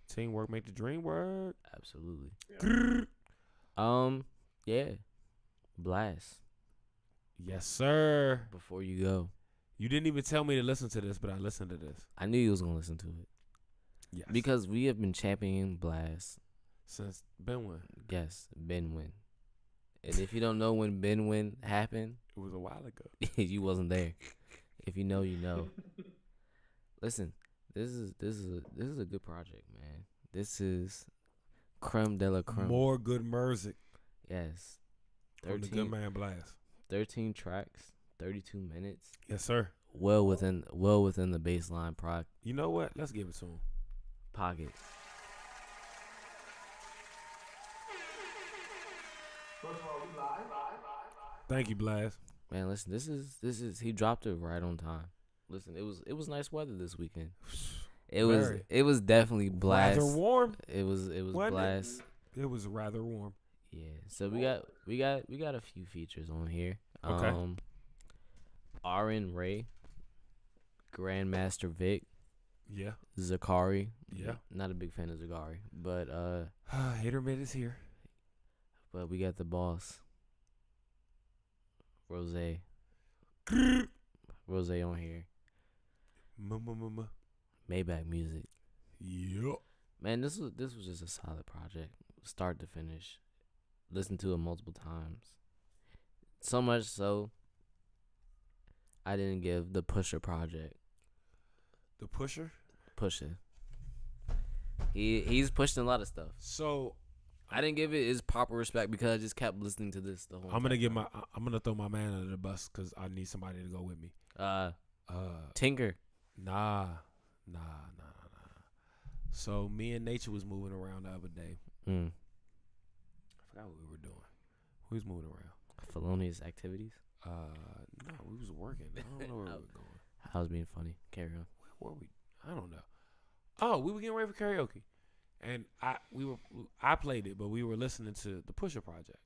Teamwork make the dream work. Absolutely. Yeah. Yeah. Blast. Yes, sir. Before you go. You didn't even tell me to listen to this, but I listened to this. I knew you was gonna listen to it. Yes. Because we have been championing Blast Since Benwin. Yes, Benwin. And if you don't know when Benwin happened, It was a while ago. you wasn't there. If you know, you know. Listen, this is a good project, man. This is creme de la creme. More good music. Yes. From the good man Blast. 13 tracks, 32 minutes. Yes, sir. Well within the baseline You know what? Let's give it to him. pocket. Thank you, Blast. Man, listen, this is he dropped it right on time. Listen, it was nice weather this weekend. It was definitely blast. Rather warm. It was Wasn't blast. It was rather warm. Yeah. So we got a few features on here. Okay. Raza Ry, Grandmaster Vic, Yeah. Zakari. Yeah. Not a big fan of Zakari, but Hit or miss is here. but we got the boss. Rose on here. Maybach Music. Yep. Man, this was just a solid project, start to finish. Listened to it multiple times. So much so, I didn't give the Pusher project. The Pusher. Pusher. He's pushing a lot of stuff. So I didn't give it his proper respect because I just kept listening to this the whole time. I'm gonna throw my man under the bus because I need somebody to go with me. Tinker. Nah. So me and Nature was moving around the other day. I forgot what we were doing. We was moving around. Felonious activities. No, we was working. I don't know where we were going. I was being funny. Carry on. Where were we? I don't know. Oh, we were getting ready for karaoke, and I played it, but we were listening to the Pusher Project,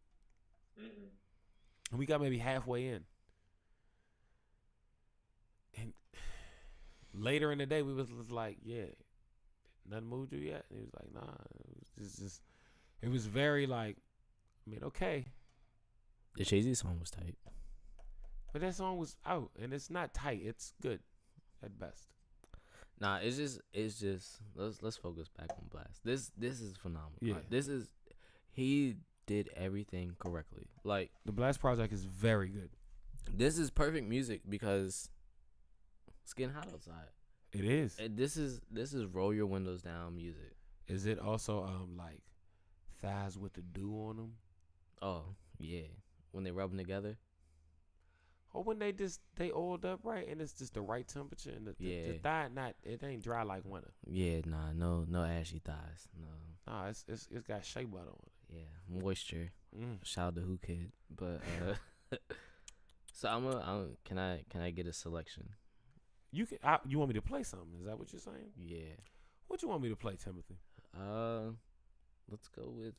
and we got maybe halfway in, and later in the day we was like, yeah, nothing moved you yet, and he was like, nah, it was very like, I mean, okay, The Jay-Z song was tight. but that song was out, and it's not tight, it's good, at best. Nah, it's just let's focus back on Blast. This is phenomenal. Yeah. Like, he did everything correctly. Like, The Blast Project is very good. this is perfect music because it's getting hot outside. It is. And this is roll your windows down music. Is it also like thighs with the dew on them? Oh yeah, when they rub them together. Or when they oiled up right and it's just the right temperature and the thigh it ain't dry like winter. Yeah, nah, no ashy thighs. No. Nah, it's got shea butter on it. Yeah, moisture. Shout out to Who Kid. But so can I get a selection? You want me to play something? Is that what you're saying? Yeah. What you want me to play, Timothy? Let's go with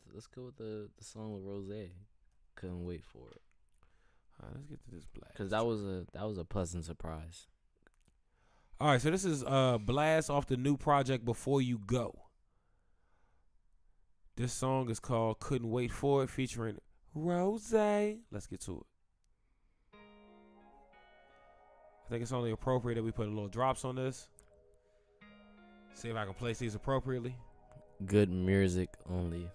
the song with Rose. Couldn't wait for it. All right, let's get to this Blast. Cause that was a pleasant surprise. All right, so this is Blast off the new project Before You Go. This song is called Couldn't Wait For It, featuring Rose. Let's get to it. I think it's only appropriate that we put a little drops on this. See if I can place these appropriately. Good music only.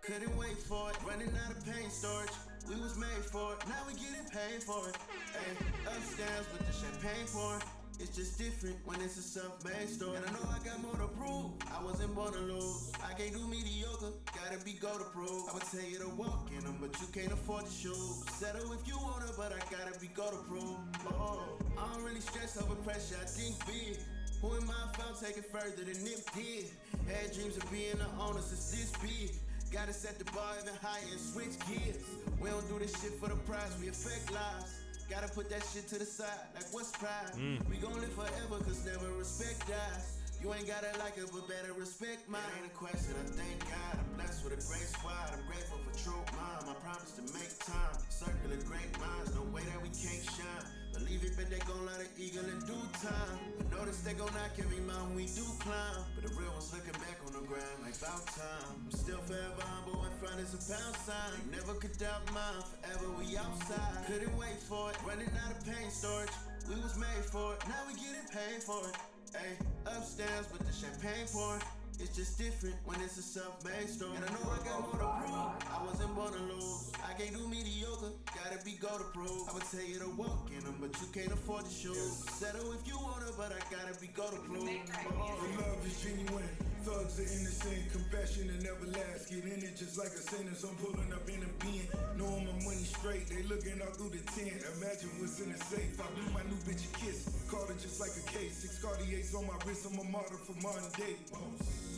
Couldn't wait for it, running out of pain storage. We was made for it, now we getting paid for it. Ay, upstairs with the champagne pouring. It's just different when it's a self-made story. And I know I got more to prove, I wasn't born to lose. I can't do mediocre, gotta be go to prove. I would tell you to walk in them, but you can't afford the shoes. Settle if you want it, but I gotta be go to prove. Oh, I don't really stress over pressure, I think big. Who am I if I'll take it further than Nip did? Had dreams of being the owner since this big. Gotta set the bar even higher and switch gears. We don't do this shit for the prize, we affect lives. Gotta put that shit to the side, like what's pride? We gon' live forever, cause never respect dies. You ain't gotta like it, but better respect mine. It ain't a question, I thank God. I'm blessed with a great squad. I'm grateful for true mom. I promise to make time. Circle of great minds, no way that we can't shine. Believe it, but they gon' let an eagle in due time. I notice they gon' knock every mountain we do climb. But the real ones looking back on the ground like about time. I'm still forever humble, in front is a pound sign. You never could doubt mine, forever we outside. Couldn't wait for it, running out of pain storage. We was made for it, now we getting paid for it. Ay, upstairs with the champagne pouring. It's just different when it's a self-made story. And I know I got more to prove, I wasn't born to lose. I can't do mediocre, gotta be go to prove. I would tell you to walk in them, but you can't afford the shoes. Settle if you want it, but I gotta be go to prove. The love is genuine, thugs are innocent, compassion and never last. Get in it just like a sentence. I'm pulling up in a bin, knowing my money straight. They looking all through the tent. Imagine what's in the safe. I blew my new bitch a kiss, caught it just like a case. 6 Cartiers on my wrist. I'm a martyr for modern day.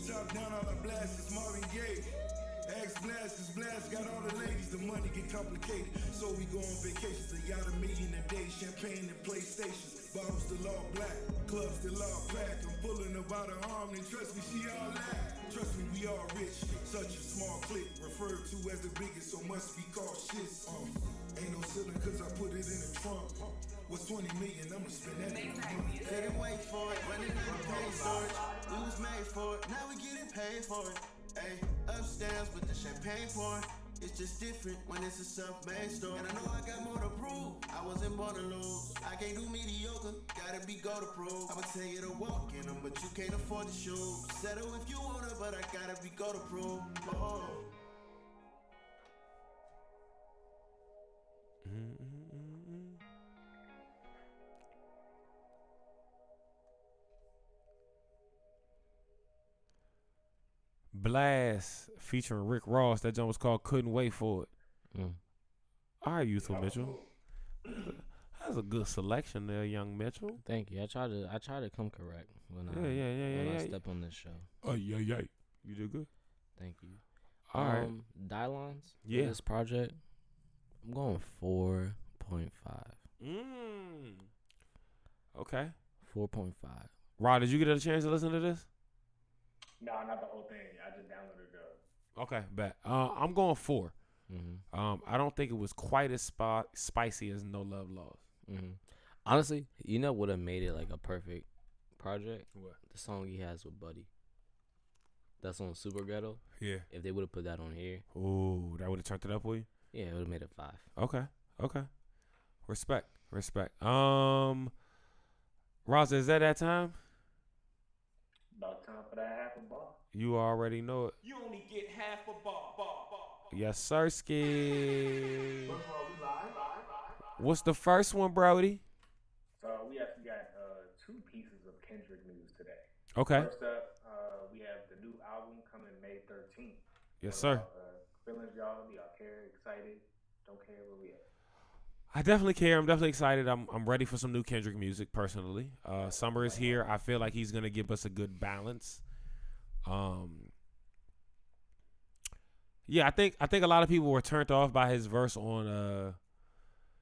Top down, all I blast is Marvin Gaye. Ask Blast, cause Blast got all the ladies, the money get complicated. So we go on vacations, a yacht, $1 million a day, champagne and PlayStations. Bottles still all black, clubs still all packed. I'm pulling about her arm, and trust me, she all that. Trust me, we all rich, such a small clique. Referred to as the biggest, so must be cautious. Ain't no ceiling, cause I put it in the trunk. What's 20 million? I'ma spend that in a month. Couldn't wait for it, running out of pain storage. We was made for it, now we getting paid for it. Ay, upstairs with the champagne pouring. It's just different when it's a self-made story. And I know I got more to prove. I wasn't born to lose. I can't do mediocre. Gotta be go to prove. I'ma tell you to walk in them, but you can't afford the shoes. Settle if you wanna, but I gotta be go to prove. Oh. Blast featuring Rick Ross. That joint was called Couldn't Wait For It. All right, Youthful Mitchell. That's a good selection there, young Mitchell. Thank you. I try to come correct when I step on this show. Oh, yeah. You did good. Thank you. All right. Dylons. Yeah. For this project, I'm going 4.5. Okay. 4.5. Rod, did you get a chance to listen to this? No, not the whole thing. I just downloaded it. Okay, bet. I'm going 4. Mm-hmm. I don't think it was quite as spicy as No Love Lost. Mm-hmm. Honestly, you know what would have made it like a perfect project? What? The song he has with Buddy. That's on Super Ghetto. Yeah. If they would have put that on here. Ooh, that would have turned it up for you? Yeah, it would have made it 5. Okay. Respect. Raza, is that time? About time for that half a bar. You already know it. You only get half a bar. Yes, sirski. What's the first one, Brody? So we actually got 2 pieces of Kendrick news today. Okay. First up, we have the new album coming May 13th. Yes, sir. Feelings, y'all? Do y'all care? Excited? Don't care? Where we at? I definitely care. I'm definitely excited. I'm ready for some new Kendrick music personally. Summer is here. I feel like he's gonna give us a good balance. Yeah, I think a lot of people were turned off by his verse on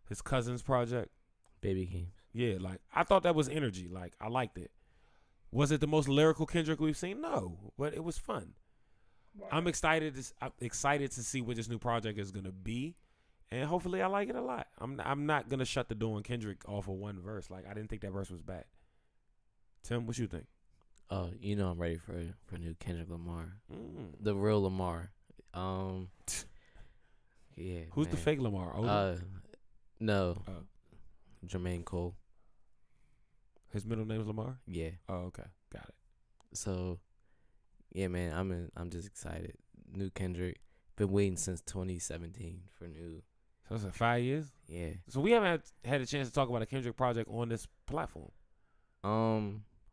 his cousin's project. Baby Games. Yeah, like I thought that was energy. Like I liked it. Was it the most lyrical Kendrick we've seen? No, but it was fun. Wow. I'm excited to see what this new project is gonna be. And hopefully I like it a lot. I'm not going to shut the door on Kendrick off of one verse. Like, I didn't think that verse was bad. Tim, what you think? Oh, you know I'm ready for new Kendrick Lamar. The real Lamar. Yeah. Who's the fake Lamar? No. Jermaine Cole. His middle name is Lamar? Yeah. Oh, okay. Got it. So, yeah, man, I'm just excited. New Kendrick. Been waiting since 2017 for new. So it's 5 years? Yeah. So we haven't had a chance to talk about a Kendrick project on this platform.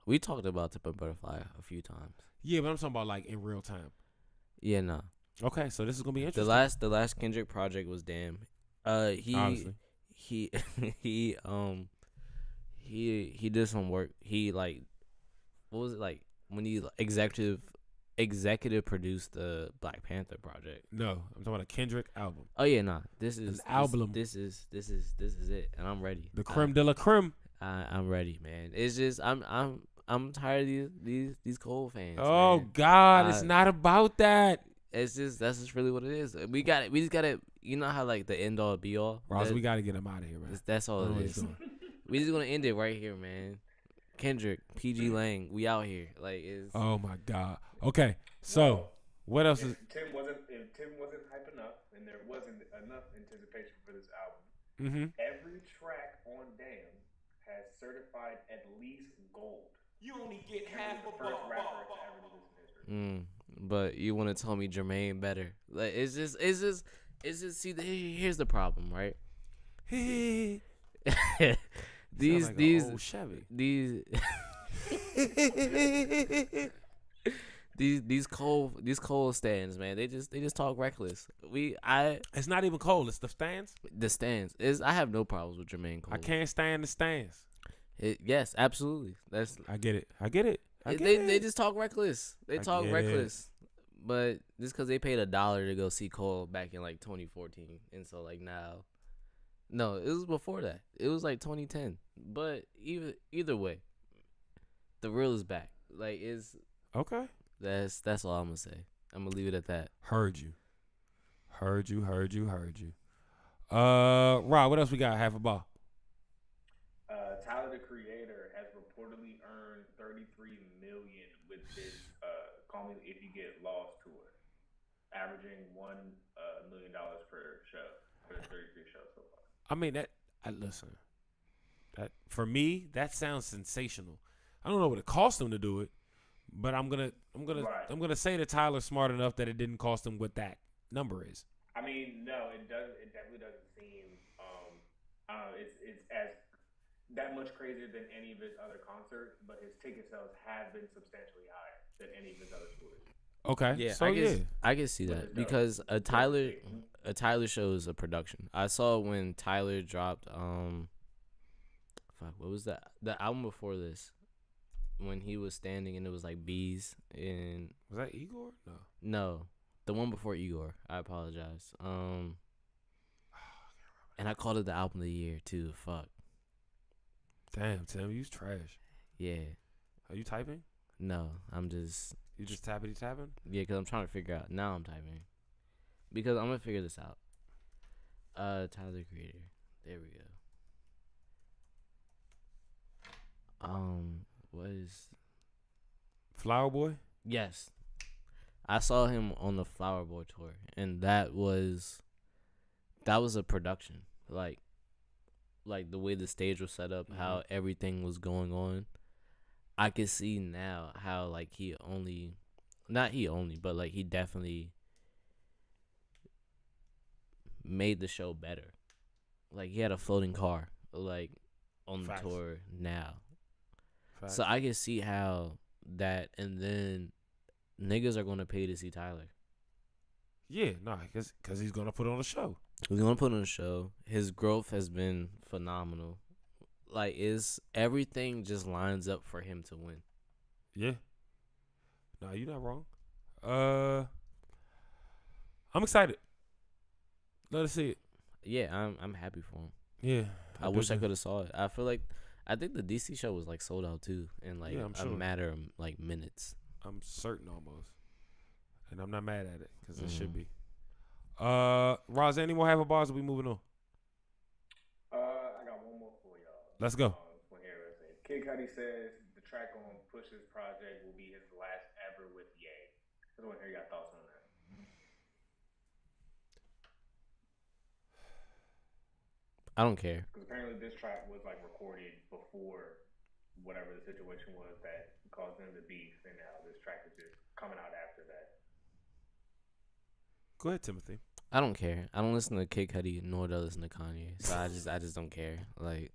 We talked about Tip of Butterfly a few times. Yeah, but I'm talking about like in real time. Yeah, nah. Okay, so this is gonna be interesting. The last Kendrick project was Damn. Honestly. He did some work. He like, what was it like when he executive produced the Black Panther project? No, I'm talking about a Kendrick album. Oh yeah, nah. This is an album. This is it, and I'm ready. The creme de la creme. I'm ready, man. It's just I'm tired of these Cole fans. Oh man. God, it's not about that. It's just that's just really what it is. We just gotta. You know how like the end all be all. Ross, we gotta get him out of here, man. That's all it is. We just gonna end it right here, man. Kendrick, PG Lang, we out here. Like is. Oh my God. Okay, so what else is? If Tim wasn't hyping up, and there wasn't enough anticipation for this album, every track on Damn has certified at least gold. You only get half a First bar. rapper to ever do this in history. But you want to tell me Jermaine better? Like it's just. See, here's the problem, right? these these Cole stands, man. They just talk reckless. It's not even Cole. It's the stands. The stands is I have no problems with Jermaine Cole. I can't stand the stands. Yes, absolutely. That's I get it. I get it. they just talk reckless. They I talk get reckless. But just because they paid $1 to go see Cole back in like 2014, and so like now, no, it was before that. It was like 2010. But either way, the real is back. Like Okay. that's all I'm gonna say. I'm gonna leave it at that. Heard you. Rod, what else we got? Half a ball. Tyler the Creator has reportedly earned $33 million with his "Call Me If You Get Lost" tour, averaging $1 million per show for the 33 shows so far. I mean listen. That for me, that sounds sensational. I don't know what it cost him to do it, but I'm gonna say that Tyler's smart enough that it didn't cost him what that number is. I mean, no, it doesn't. It definitely doesn't seem. It's as that much crazier than any of his other concerts, but his ticket sales have been substantially higher than any of his other tours. Okay. Yeah, So I can see that because a Tyler show is a production. I saw when Tyler dropped what was that? The album before this, when he was standing and it was like bees and was that Igor? no, the one before Igor. I apologize. And I called it the album of the year too. Fuck. Damn, Tim, you's trash. Yeah. Are you typing? No, I'm just. You just tapping? Yeah, because I'm trying to figure out. Now I'm typing. Because I'm going to figure this out. Tyler the Creator. There we go. What is. Flower Boy? Yes. I saw him on the Flower Boy tour. And that was a production. Like the way the stage was set up, how everything was going on. I can see now how like he definitely made the show better. Like he had a floating car like on Facts. the tour now. Facts. So I can see how that, and then niggas are gonna pay to see Tyler. Yeah, because he's gonna put on a show. He's gonna put on a show. His growth has been phenomenal. Like, everything just lines up for him to win. Yeah. No, you're not wrong. I'm excited. Let us see it. Yeah, I'm happy for him. Yeah. I wish I could have saw it. I think the DC show was like sold out too in like I'm sure. a matter of like minutes. I'm certain almost. And I'm not mad at it because it should be. Raza, any more half a bars? Or we moving on? I got one more for y'all. Let's go. Kid Cudi says the track on Push's project will be his last ever with Ye. I just want to hear your thoughts on that. I don't care. Because apparently this track was like recorded before whatever the situation was that caused them to beef, and now this track is just coming out after that. Go ahead, Timothy. I don't care. I don't listen to Kid Cudi nor do I listen to Kanye. So I just don't care. Like,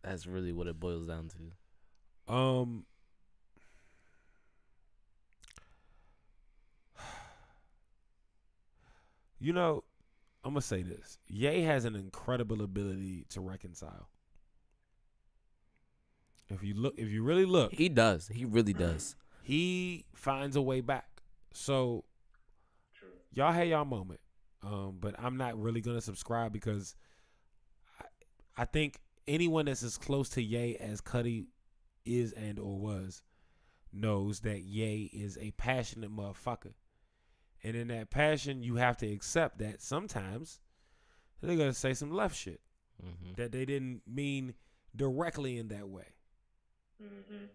that's really what it boils down to. You know, I'm gonna say this. Ye has an incredible ability to reconcile. If you really look, He does. He really does. he finds a way back. So True. y'all had y'all moment. But I'm not really gonna subscribe because I think anyone that's as close to Ye as Cudi is and or was knows that Ye is a passionate motherfucker. And in that passion, you have to accept that sometimes they're gonna say some left shit that they didn't mean directly in that way. Mm-hmm.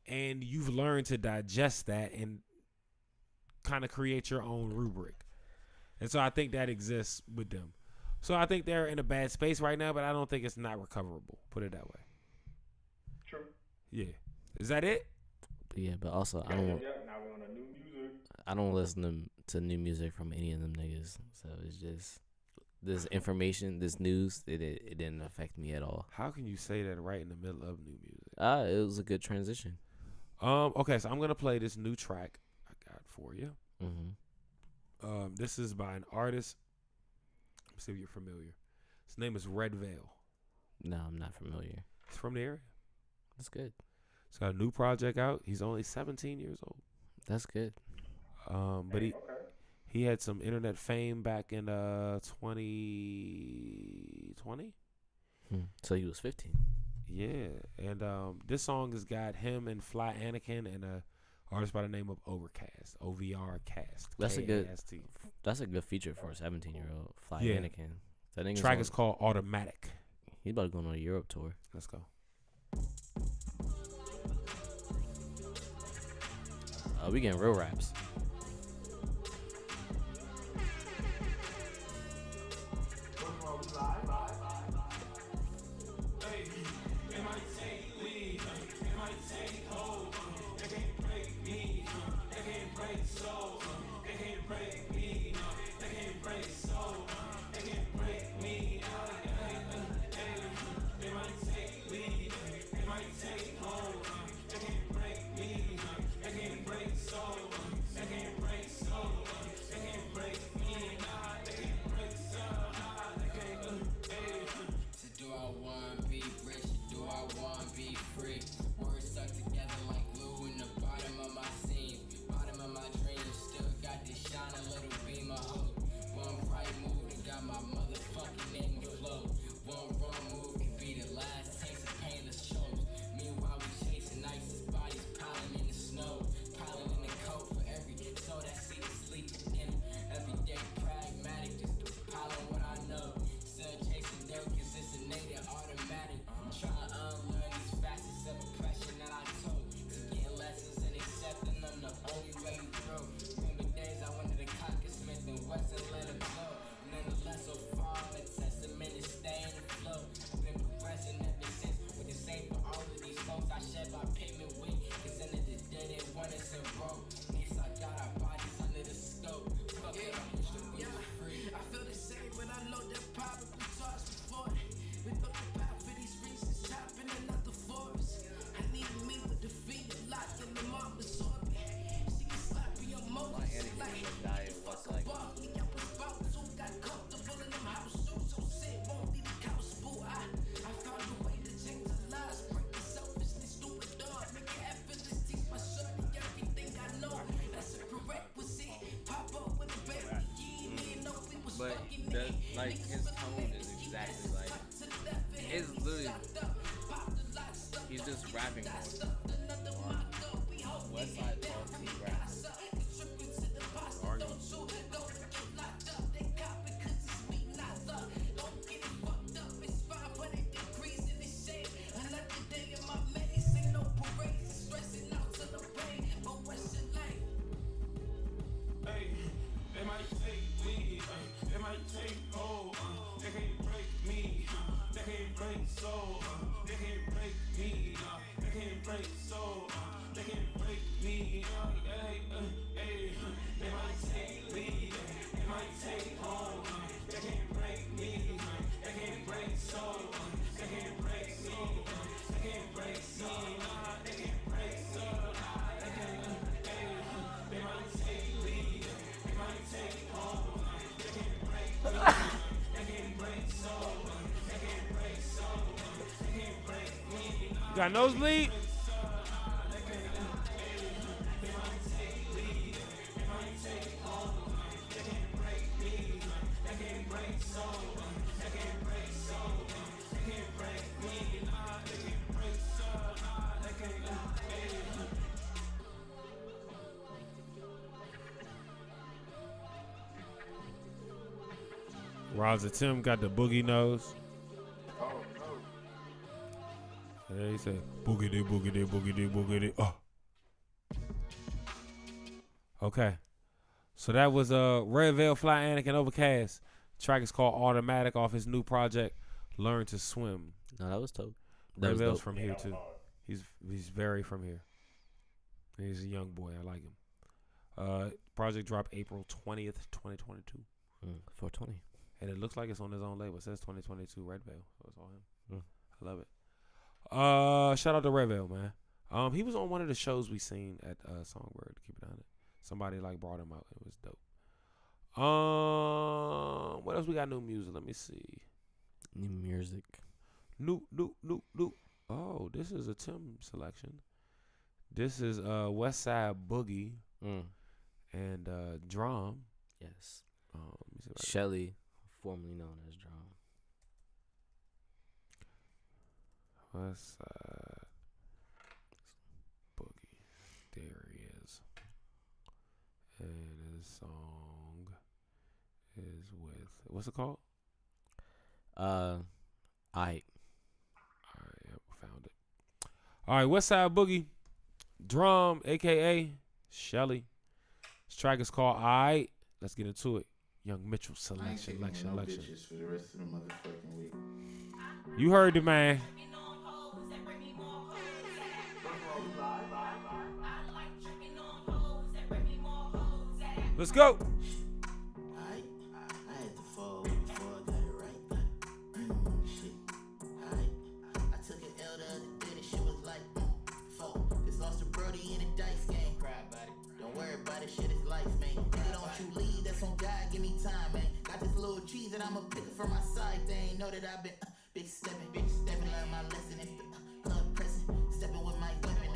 And you've learned to digest that and kind of create your own rubric. And so I think that exists with them. So I think they're in a bad space right now, but I don't think it's not recoverable. Put it that way. True. Yeah. Is that it? Yeah, but also Yeah, now we're on a new music. I don't listen to new music from any of them niggas. So it's just this information, this news, it didn't affect me at all. How can you say that right in the middle of new music? It was a good transition. Okay, so I'm gonna play this new track I got for you. This is by an artist. Let's see if you're familiar. His name is Red Veil. No, I'm not familiar. He's from the area. That's good. He's got a new project out. He's only 17 years old. That's good. But he had some internet fame back in 2020. So he was 15. Yeah, and this song has got him and Fly Anakin and a artist by the name of Overcast, OVR Cast. That's a good. K-A-S-T. That's a good feature for a 17-year-old. Fly Yeah. Anakin. That nigga's Track on- is called Automatic. He's about to go on a Europe tour. Let's go. We getting real raps. But like his tone is exactly like it's literally he's just rapping more. Westside Talk, he raps. You got nosebleed? Raza Tim got the boogie nose. And he said, boogity, boogity, boogity, boogity. Oh. Okay. So that was Red Veil, Fly Anakin, Overcast. Track is called Automatic off his new project, Learn to Swim. No, that was dope. That Red was Veil's dope. from here too. He's very from here. He's a young boy. I like him. Project dropped April 20th, 2022. 420. And it looks like it's on his own label. It says 2022 Red Veil. So it's all him. Mm. I love it. Shout out to Red Veil, man. He was on one of the shows we seen at Songbird. To keep it honest, somebody like brought him out. It was dope. What else we got? New music. Let me see. New music. New. Oh, this is a Tim selection. This is West Side Boogie and Drum. Yes. Let me see if I can- Shelly, formerly known as Drum. West Side Boogie. There he is. And his song is with, what's it called? Aight. Alright, yep, found it. Alright, West Side Boogie. Drum, aka Shelly. This track is called Aight. Let's get into it. Young Mitchell selection. Bitches for the rest of the motherfucking week. You heard the man. Let's go. I had to fall before I got it right. Shit. I took an L the other day, this shit was like, fuck. Just lost to Brody in a dice game. Cry about it. Don't worry about it, shit is life, man. Nigga, don't you leave, that's on God, give me time, man. Got this little cheese that I'ma pick it from my side. They ain't know that I've been big stepping, learn my lesson. If the club pressing, stepping with my weapon.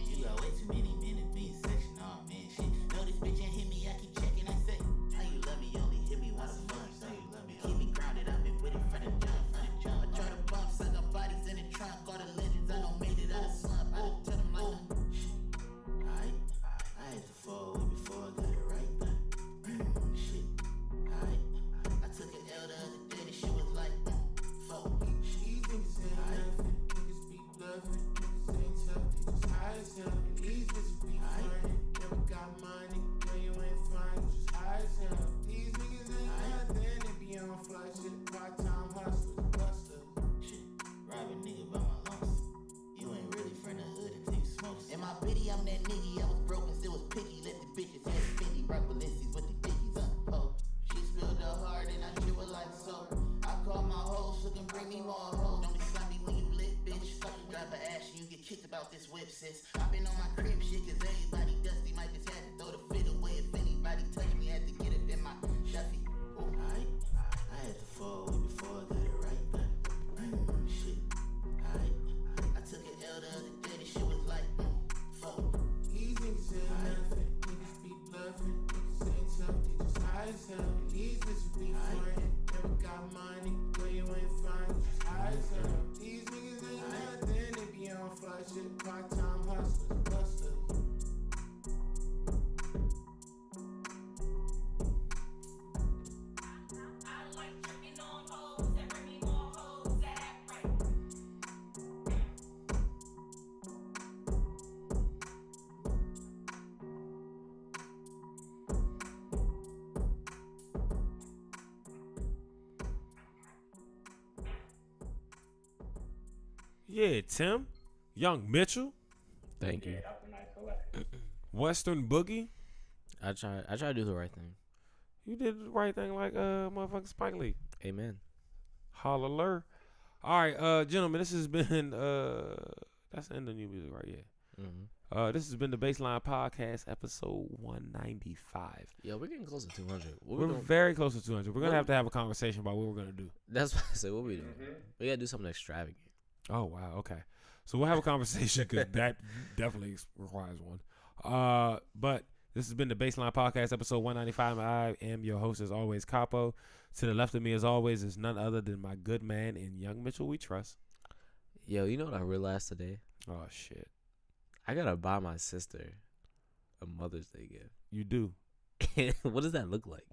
You got way too many minutes being section, oh man, shit. Know this bitch ain't hit me, I keep checking, I say, how you love me, only hit me once a month. How you love me, keep me grounded, I've been with it from the jump. I try to bump, suck up bodies in the trunk, all the legends, I done made it out of slump. I done tell them like, I had to fall way before I got it right. Shit, I took an L the other day, this shit was like, fuck. These niggas ain't nothing, niggas be bluffing, niggas ain't tough, they just high as hell. These niggas be fine, never got money, no you ain't fine, you just high as hell. These niggas ain't nothing, they be on fly shit, part-time hustlers, busters. Shit, rob a nigga by my lungs. You ain't really from the hood until you smoke. In my biddy, I'm that nigga, I was broken, still was picky, let the bitches have Fendi, rock Balenci's with the dickies, oh. She spilled her heart and I dribble like soap. I call my hoes so can bring me more hoes. Don't be sloppy when you lit, bitch. Drive an ass and you get kicked about this whip, sis. I been on my crib shit cause everybody dusty. Might just had to throw the fit away if anybody touch me. Had to get up in my Duffy. Oh, I had to fall way before I got it right. Shit. I took an L the other day, this shit was like, fuck. These niggas ain't nothing, niggas be bluffing, niggas ain't tough, they just high as hell. These niggas be fine, never got money, no you ain't fine, just high as hell. These niggas ain't nothing, they be on fly shit, part-time hustlers, busters. Yeah, Tim. Young Mitchell. Thank you. Yeah, that was a nice selection. Western Boogie. I try to do the right thing. You did the right thing like motherfucking Spike Lee. Amen. Holler. All right, gentlemen, this has been that's the end of new music right here. Mm-hmm. This has been the Baseline Podcast, episode 195. Yeah, we're getting close to 200. What We're we doing? very close to 200. We're gonna have a conversation about what we're gonna do. That's what I said. What we doing? We gotta do something extravagant. Oh wow, okay. So we'll have a conversation because that definitely requires one. But this has been the Baseline Podcast, episode 195. I am your host, as always, Capo. To the left of me, as always, is none other than my good man and Young Mitchell we trust. Yo, you know what I realized today? Oh shit, I gotta buy my sister a Mother's Day gift. you do. What does that look like?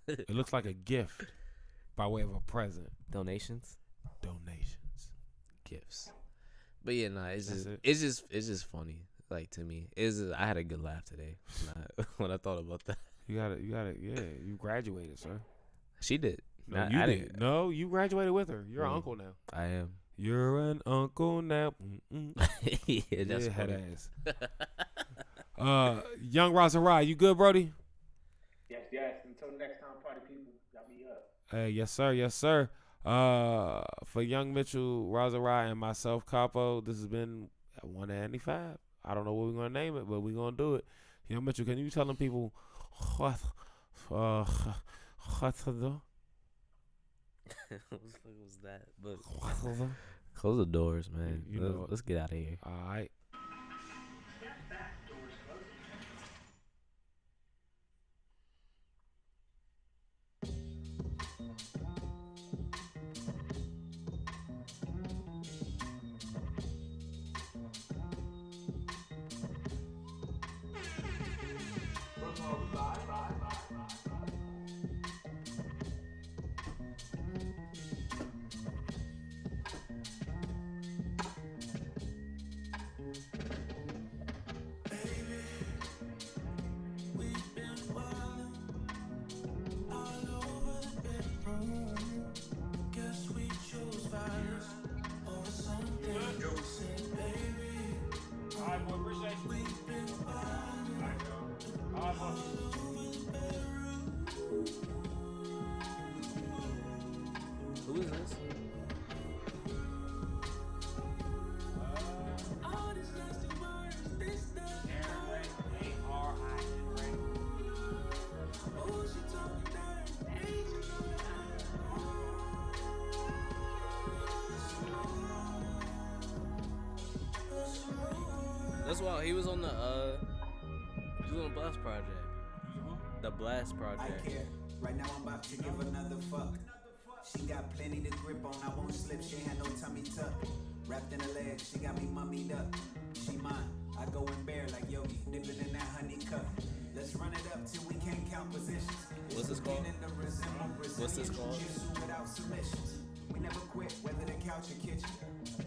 It looks like a gift by way of a present. Donations, Donations. gifts. But yeah, nah, That's it. it's just funny. Like to me, I had a good laugh today when I thought about that. You got it. Yeah, you graduated, sir. She did. No, I you didn't. did. No, you graduated with her. You're an Mm. uncle now. I am. You're an uncle now. Yeah, that's yeah, head funny. ass. Young Raza Ry, you good, Brody? Yes. Until next time, party people. Y'all be up. Hey, yes, sir. Yes, sir. For Young Mitchell, Raza Ry, and myself, Capo, this has been That 195. I don't know what we're gonna name it, but we're gonna do it. Yo, Mitchell, can you tell them people what What the fuck was that? But close the doors, man. You know Let's get out of here. all right. Alright, boy, appreciate you. Alright, boy. Who is this? Aaron Ray, A-R-I-N Ray. That's why he was on the Blast Project. The Blast I Project. care. Right now I'm about to give another fuck. She got plenty to grip on, I won't slip. She ain't had no tummy tuck. Wrapped in her legs, she got me mummied up. She mine, I go in bare like Yogi, dipping in that honey cup. Let's run it up till we can't count positions. What's this called? What's this called? Without submissions. We never quit, whether the couch or kitchen.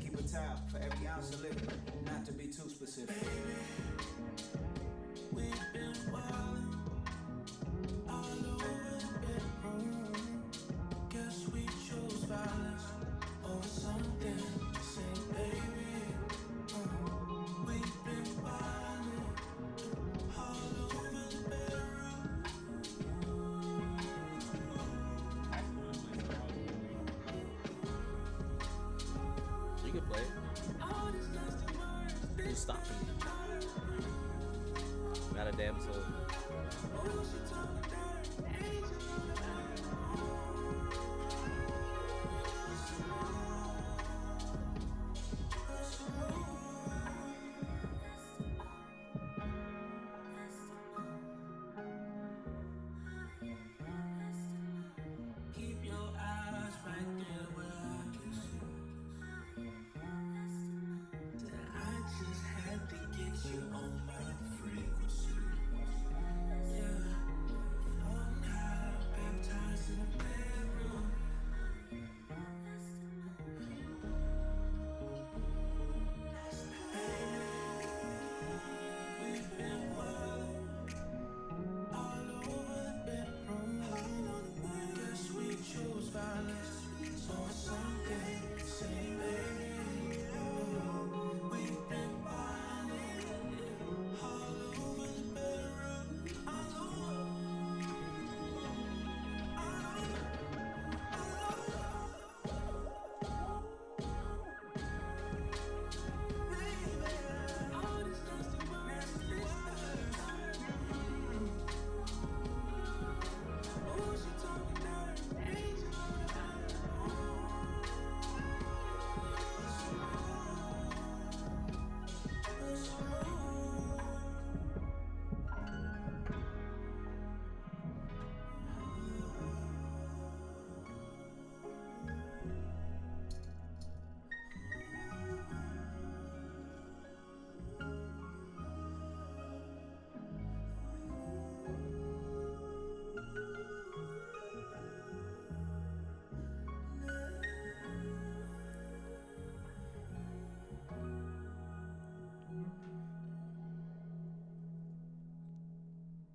Keep a towel for every ounce of living, not to be too specific. We've been wildin' all over the bedroom. Guess we chose violence over something. Say, baby, we've been wildin' all over the bedroom. You can play it. Who's stopping you? Not a damn soul. Keep your eyes right there where I can see. I just had to get you on my frequency. Yeah, floating high, baptized in a bedroom. We've been wildin' all over the bedroom. Guess we chose violence or something. Say, baby, we've been wildin' all over the bedroom. All over.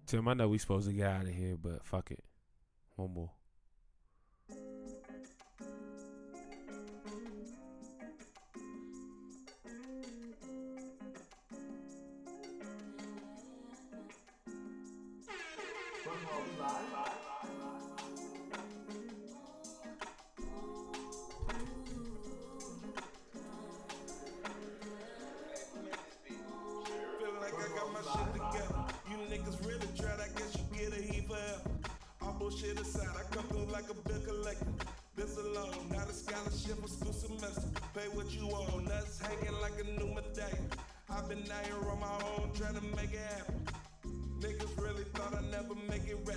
Tim, I know we supposed to get out of here, but fuck it. One more. shit for school semester. Pay what you owe, nuts hanging like a new medallion. I've been out here on my own trying to make it happen. Niggas really thought I'd never make it rap.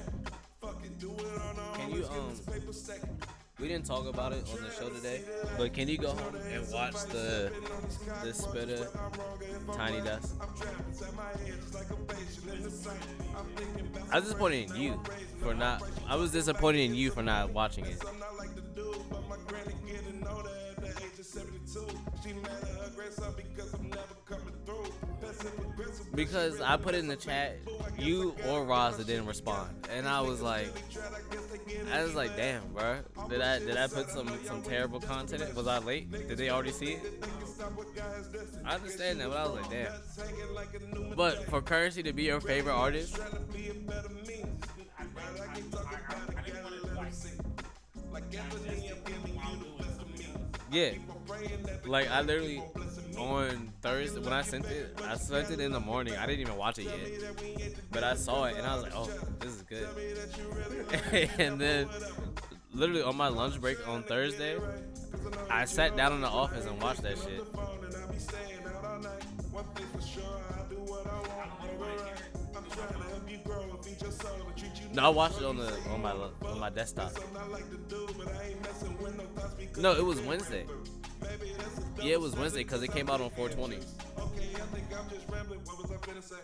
Fuck it, do it on our own. Can you, Let's get this paper stacking. We didn't talk about it on the show today, but can you go home and watch the spitter Tiny Desk? I was disappointed in you for not. I was disappointed in you for not watching it. Because I put it in the chat, you or Raza didn't respond, and I was like, damn, bro. Did I put some terrible content in? Was I late? Did they already see it? I understand that, but I was like, damn. But for Currency to be your favorite artist, yeah. Like, I literally, on Thursday, when I sent it in the morning. I didn't even watch it yet. But I saw it, and I was like, oh, this is good. And then, literally on my lunch break on Thursday, I sat down in the office and watched that shit. No, I watched it on my desktop. No, it was Wednesday. Yeah, it was Wednesday because it came out on 420. Okay, I think I'm just rambling. What was I finna say?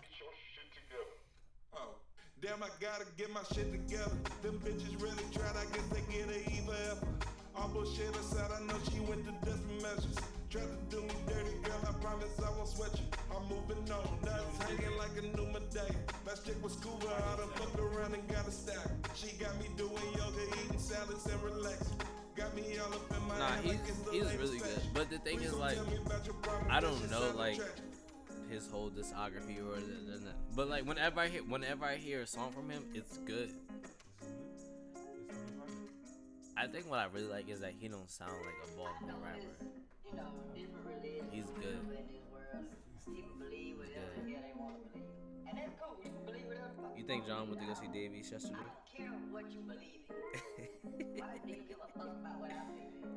Get your shit together. Oh, damn, I gotta get my shit together. Them bitches really tried, I guess they get a either ever. All bullshit aside, I know she went to desperate measures. Tried to do me dirty, girl, I promise I won't sweat you. I'm moving on, nuts hanging like a new medallion. Last chick was scuba, I done fucked around and got a stack. She got me doing yoga, eating salads and relaxing. Got me all up in my Nah, he's really good. But the thing is, like, I don't know, like, his whole discography or that. But like, whenever I hear a song from him, it's good. I think what I really like is that he don't sound like a Baltimore rapper. He's good. You think John went to go see Davies yesterday? I don't care what you believe in. Why do you give a fuck about what I believe in?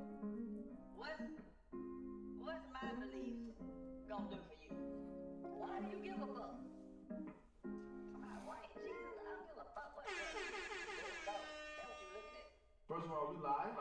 What's my beliefs gonna do for you? Why do you give a fuck? My white Jesus, I don't give a fuck what you believe in. That's what you looking at. First of all, we live.